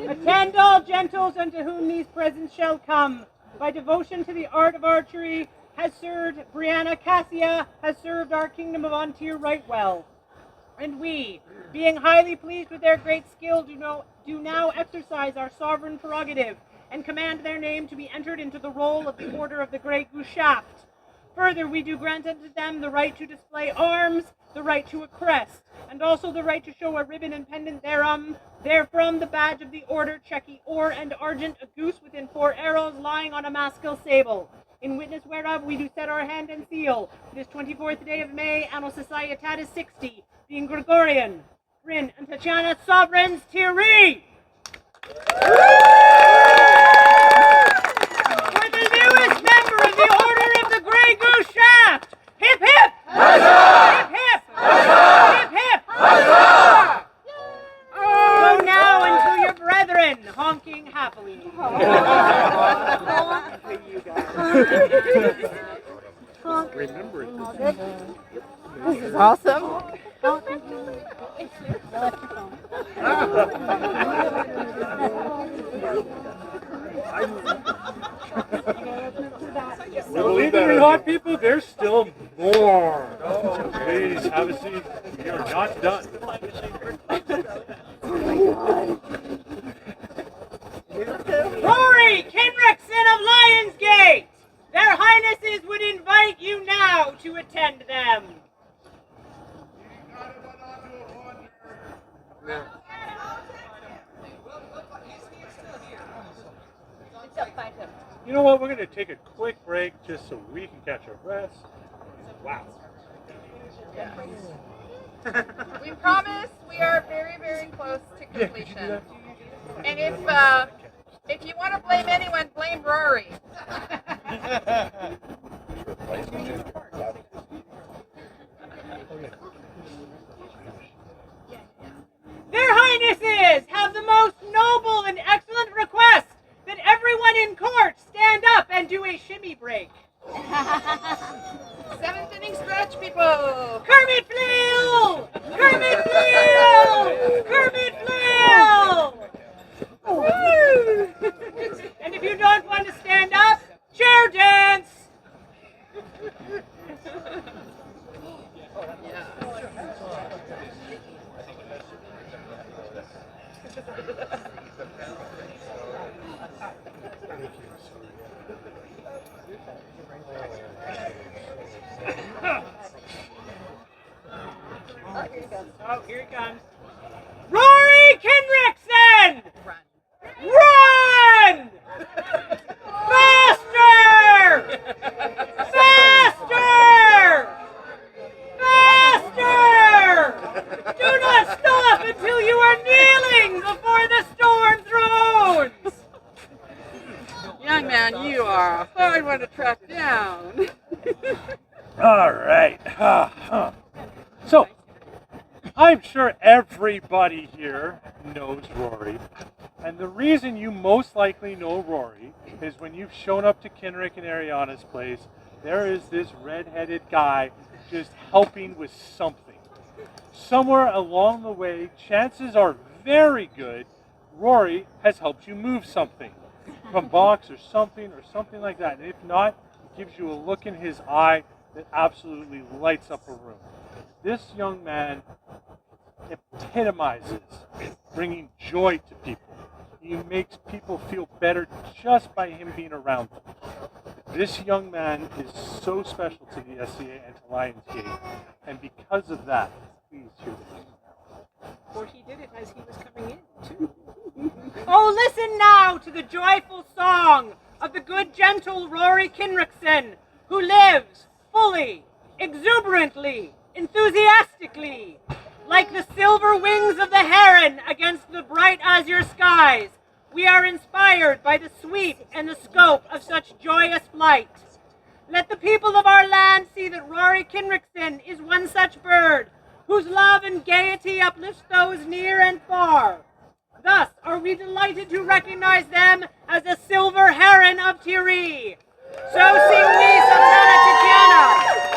Attend all gentles unto whom these presents shall come. By devotion to the art of archery has served Brianna Cassia, has served our kingdom of Ontir right well. And we, being highly pleased with their great skill, do now exercise our sovereign prerogative and command their name to be entered into the roll of the Order of the Grey Goose Shaft. Further, we do grant unto them the right to display arms, the right to a crest, and also the right to show a ribbon and pendant therefrom the badge of the order, checky or and argent, a goose within 4 arrows lying on a maskell sable. In witness whereof we do set our hand and seal, this 24th day of May, Anno Societatis 60, being Gregorian, Bryn and Tatiana Sovereigns Thierry! For the newest member of the Order of the Grey Goose Shaft! Hip hip! Huzzah! Hip hip! Huzzah! Hip hip! Huzzah! Go now unto your brethren, honking happily. Remember it. This is awesome. Believe it or not, people, there's still more. Please have a seat. We are not done. Rory Kinrickson of Lions Gate! Their Highnesses would invite you now to attend them. You know what? We're going to take a quick break just so we can catch our breaths. Wow. We promise we are very, very close to completion. And if you want to blame anyone, blame Rory. Their Highnesses have the most noble and excellent request that everyone in court stand up and do a shimmy break. 7th inning stretch, people. Kermit Flail! Kermit Flail! Kermit Flail! Woo! And if you don't want to stand up, chair dance! Oh, here he comes. Rory Kinrickson! Run! Faster! Faster! Faster! Do not stop until you are kneeling before the storm thrones! Young man, you are a hard one to track down. All right. So, I'm sure everybody here knows Rory. And the reason you most likely know Rory is when you've shown up to Kenrick and Ariana's place, there is this red-headed guy just helping with something. Somewhere along the way, chances are very good Rory has helped you move something. From box or something like that. And if not, it gives you a look in his eye that absolutely lights up a room. This young man epitomizes bringing joy to people. He makes people feel better just by him being around them. This young man is so special to the SCA and to LionsGate, and because of that, please hear this. For he did it as he was coming in, too. Oh, listen now to the joyful song of the good gentle Rory Kinrickson, who lives fully, exuberantly, enthusiastically, like the silver wings of the heron against the bright azure skies. We are inspired by the sweep and the scope of such joyous flight. Let the people of our land see that Rory Kinrickson is one such bird, whose love and gaiety uplifts those near and far. Thus are we delighted to recognize them as a silver heron of Tiree. So sing we Sultana Tatiana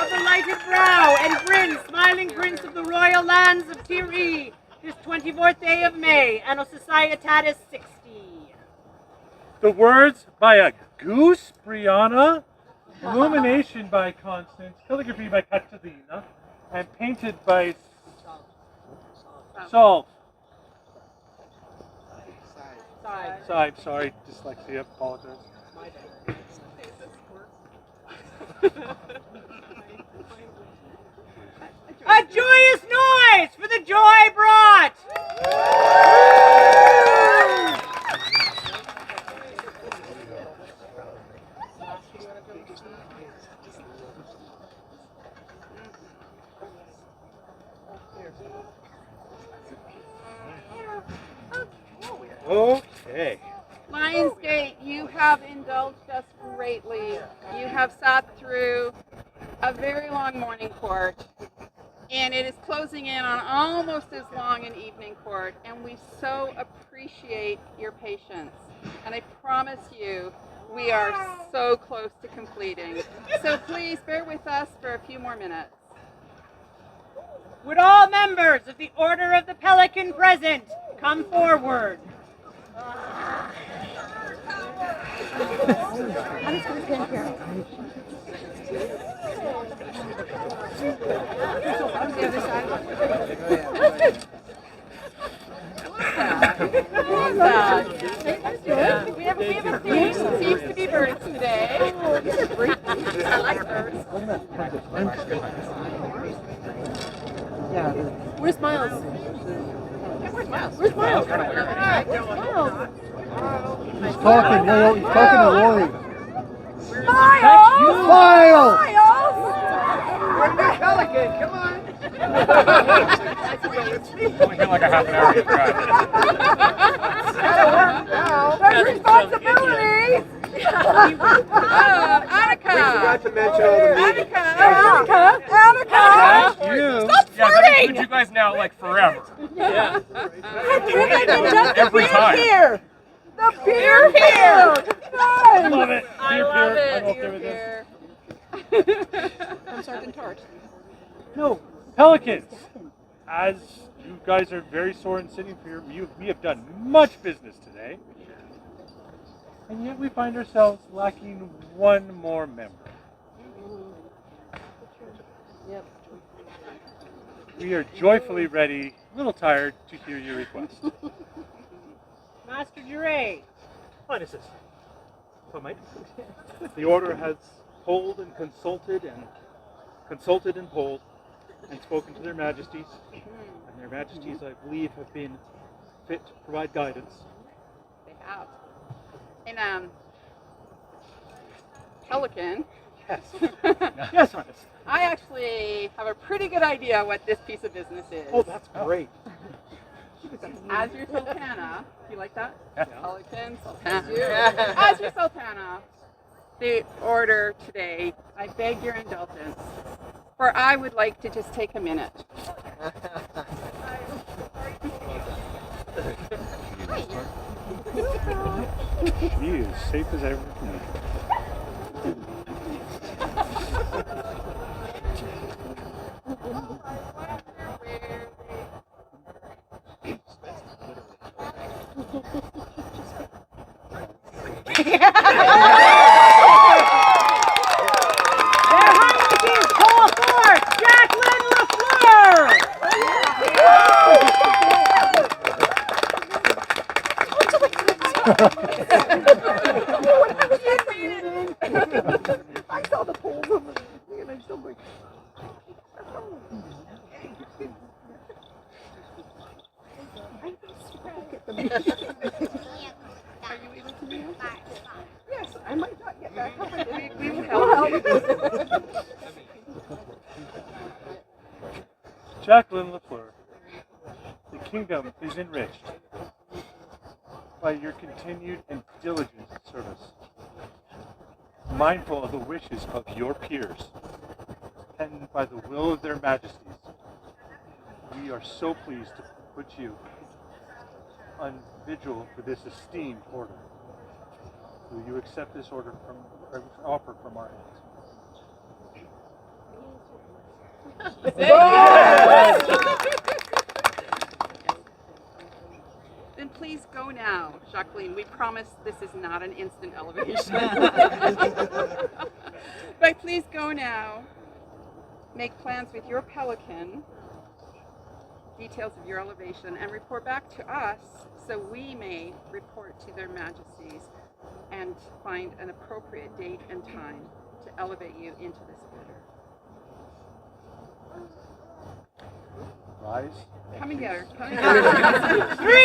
of the lighted brow, and Bryn, smiling prince of the royal lands of Tiree, this 24th day of May, Anno Societatis 60. The words by a goose, Brianna. Illumination by Constance. Calligraphy by Catalina. And painted by Salt. Side, sorry, dyslexia, apologize. A joyous noise for the joy brought! Okay. LionsGate, you have indulged us greatly. You have sat through a very long morning court, and it is closing in on almost as long an evening court, and we so appreciate your patience. And I promise you, we are so close to completing. So please bear with us for a few more minutes. Would all members of the Order of the Pelican present come forward? I'm just going to stand here. We have a theme. Seems to be birds today. I like birds. Where's Miles? Where's Miles? Where's Miles? He's talking to Rory. Miles! Miles! We're the Pelican, come on! It's only been like a half an hour to drive. Gotta work now. That's responsibility! Annika! We forgot to mention all the meetings. Annika! Stop flirting! Would you guys now like forever? Yeah. Every time. Here. The beer here! Nice! Love it. I love it. I'm okay with this. From Sergeant Tart. No, Pelicans. As you guys are very sore and sitting here, we have done much business today. And yet we find ourselves lacking one more member. Yep. We are joyfully ready, a little tired, to hear your request. Master Jure. Highnesses, if I might. The order has polled and consulted and polled and spoken to their majesties. And their majesties, I believe, have been fit to provide guidance. They have. And, Pelican. Yes. Yes, Highness. I actually have a pretty good idea what this piece of business is. Oh, that's great. As your Sultana, do you like that? Yeah. Pelican, Sultana. As your Sultana, the order today, I beg your indulgence, for I would like to just take a minute. She is safe as ever for me. Their Highnesses call forth Jacqueline LaFleur! I saw the polls on the thing and I'm still like, Are you able to do that? yes, I might not get back home. We will help. Jacqueline LaFleur, the kingdom is enriched by your continued and diligent service. mindful of the wishes of your peers, and by the will of their majesties, we are so pleased to put you on vigil for this esteemed order. Will you accept this order or offer from our hands? Then please go now, Jacqueline. We promise this is not an instant elevation. But please go now. Make plans with your pelican, details of your elevation, and report back to us so we may report to their majesties and find an appropriate date and time to elevate you into this order. Rise. Coming together. 3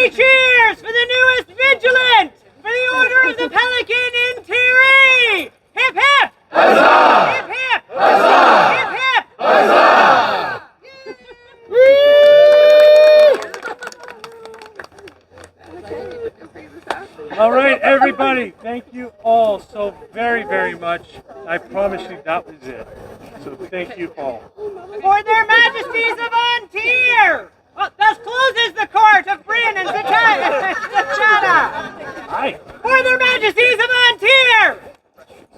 cheers for the newest vigilant for the Order of the Pelican in Tier. Hip hip! Huzzah! Hip hip! Huzzah! Hip hip! Huzzah! All right, everybody, thank you all so very, very much. I promise you that was it. So thank you all. For their majesties of Antir! Thus closes the court of Bryn and Sachana! Hi. For their majesties of Antir!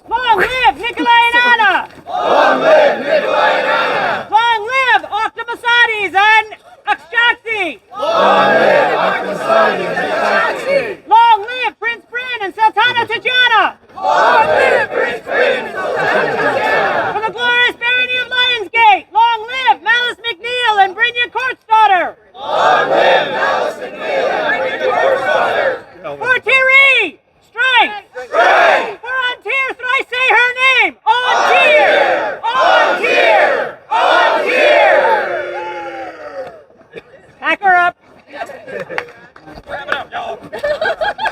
Long live Nikolai and Anna! Long live Nikolai and Anna! Long live Octomasades and Akshakti! Long live Octomasades and Akshakti! Long live Prince Bryn and Sultana Tajana! Long live Prince Bryn and Sultana Tajana! For the glorious Barony of Lions Gate! Long live Malice McNeil and Brynja Court's daughter! Long live Malice McNeil and Brynja Court's daughter! For Thierry! Strike! Strike! For Antir, thrice say her name! Antir! Antir! Antir! Pack her up! Wrap it up, y'all!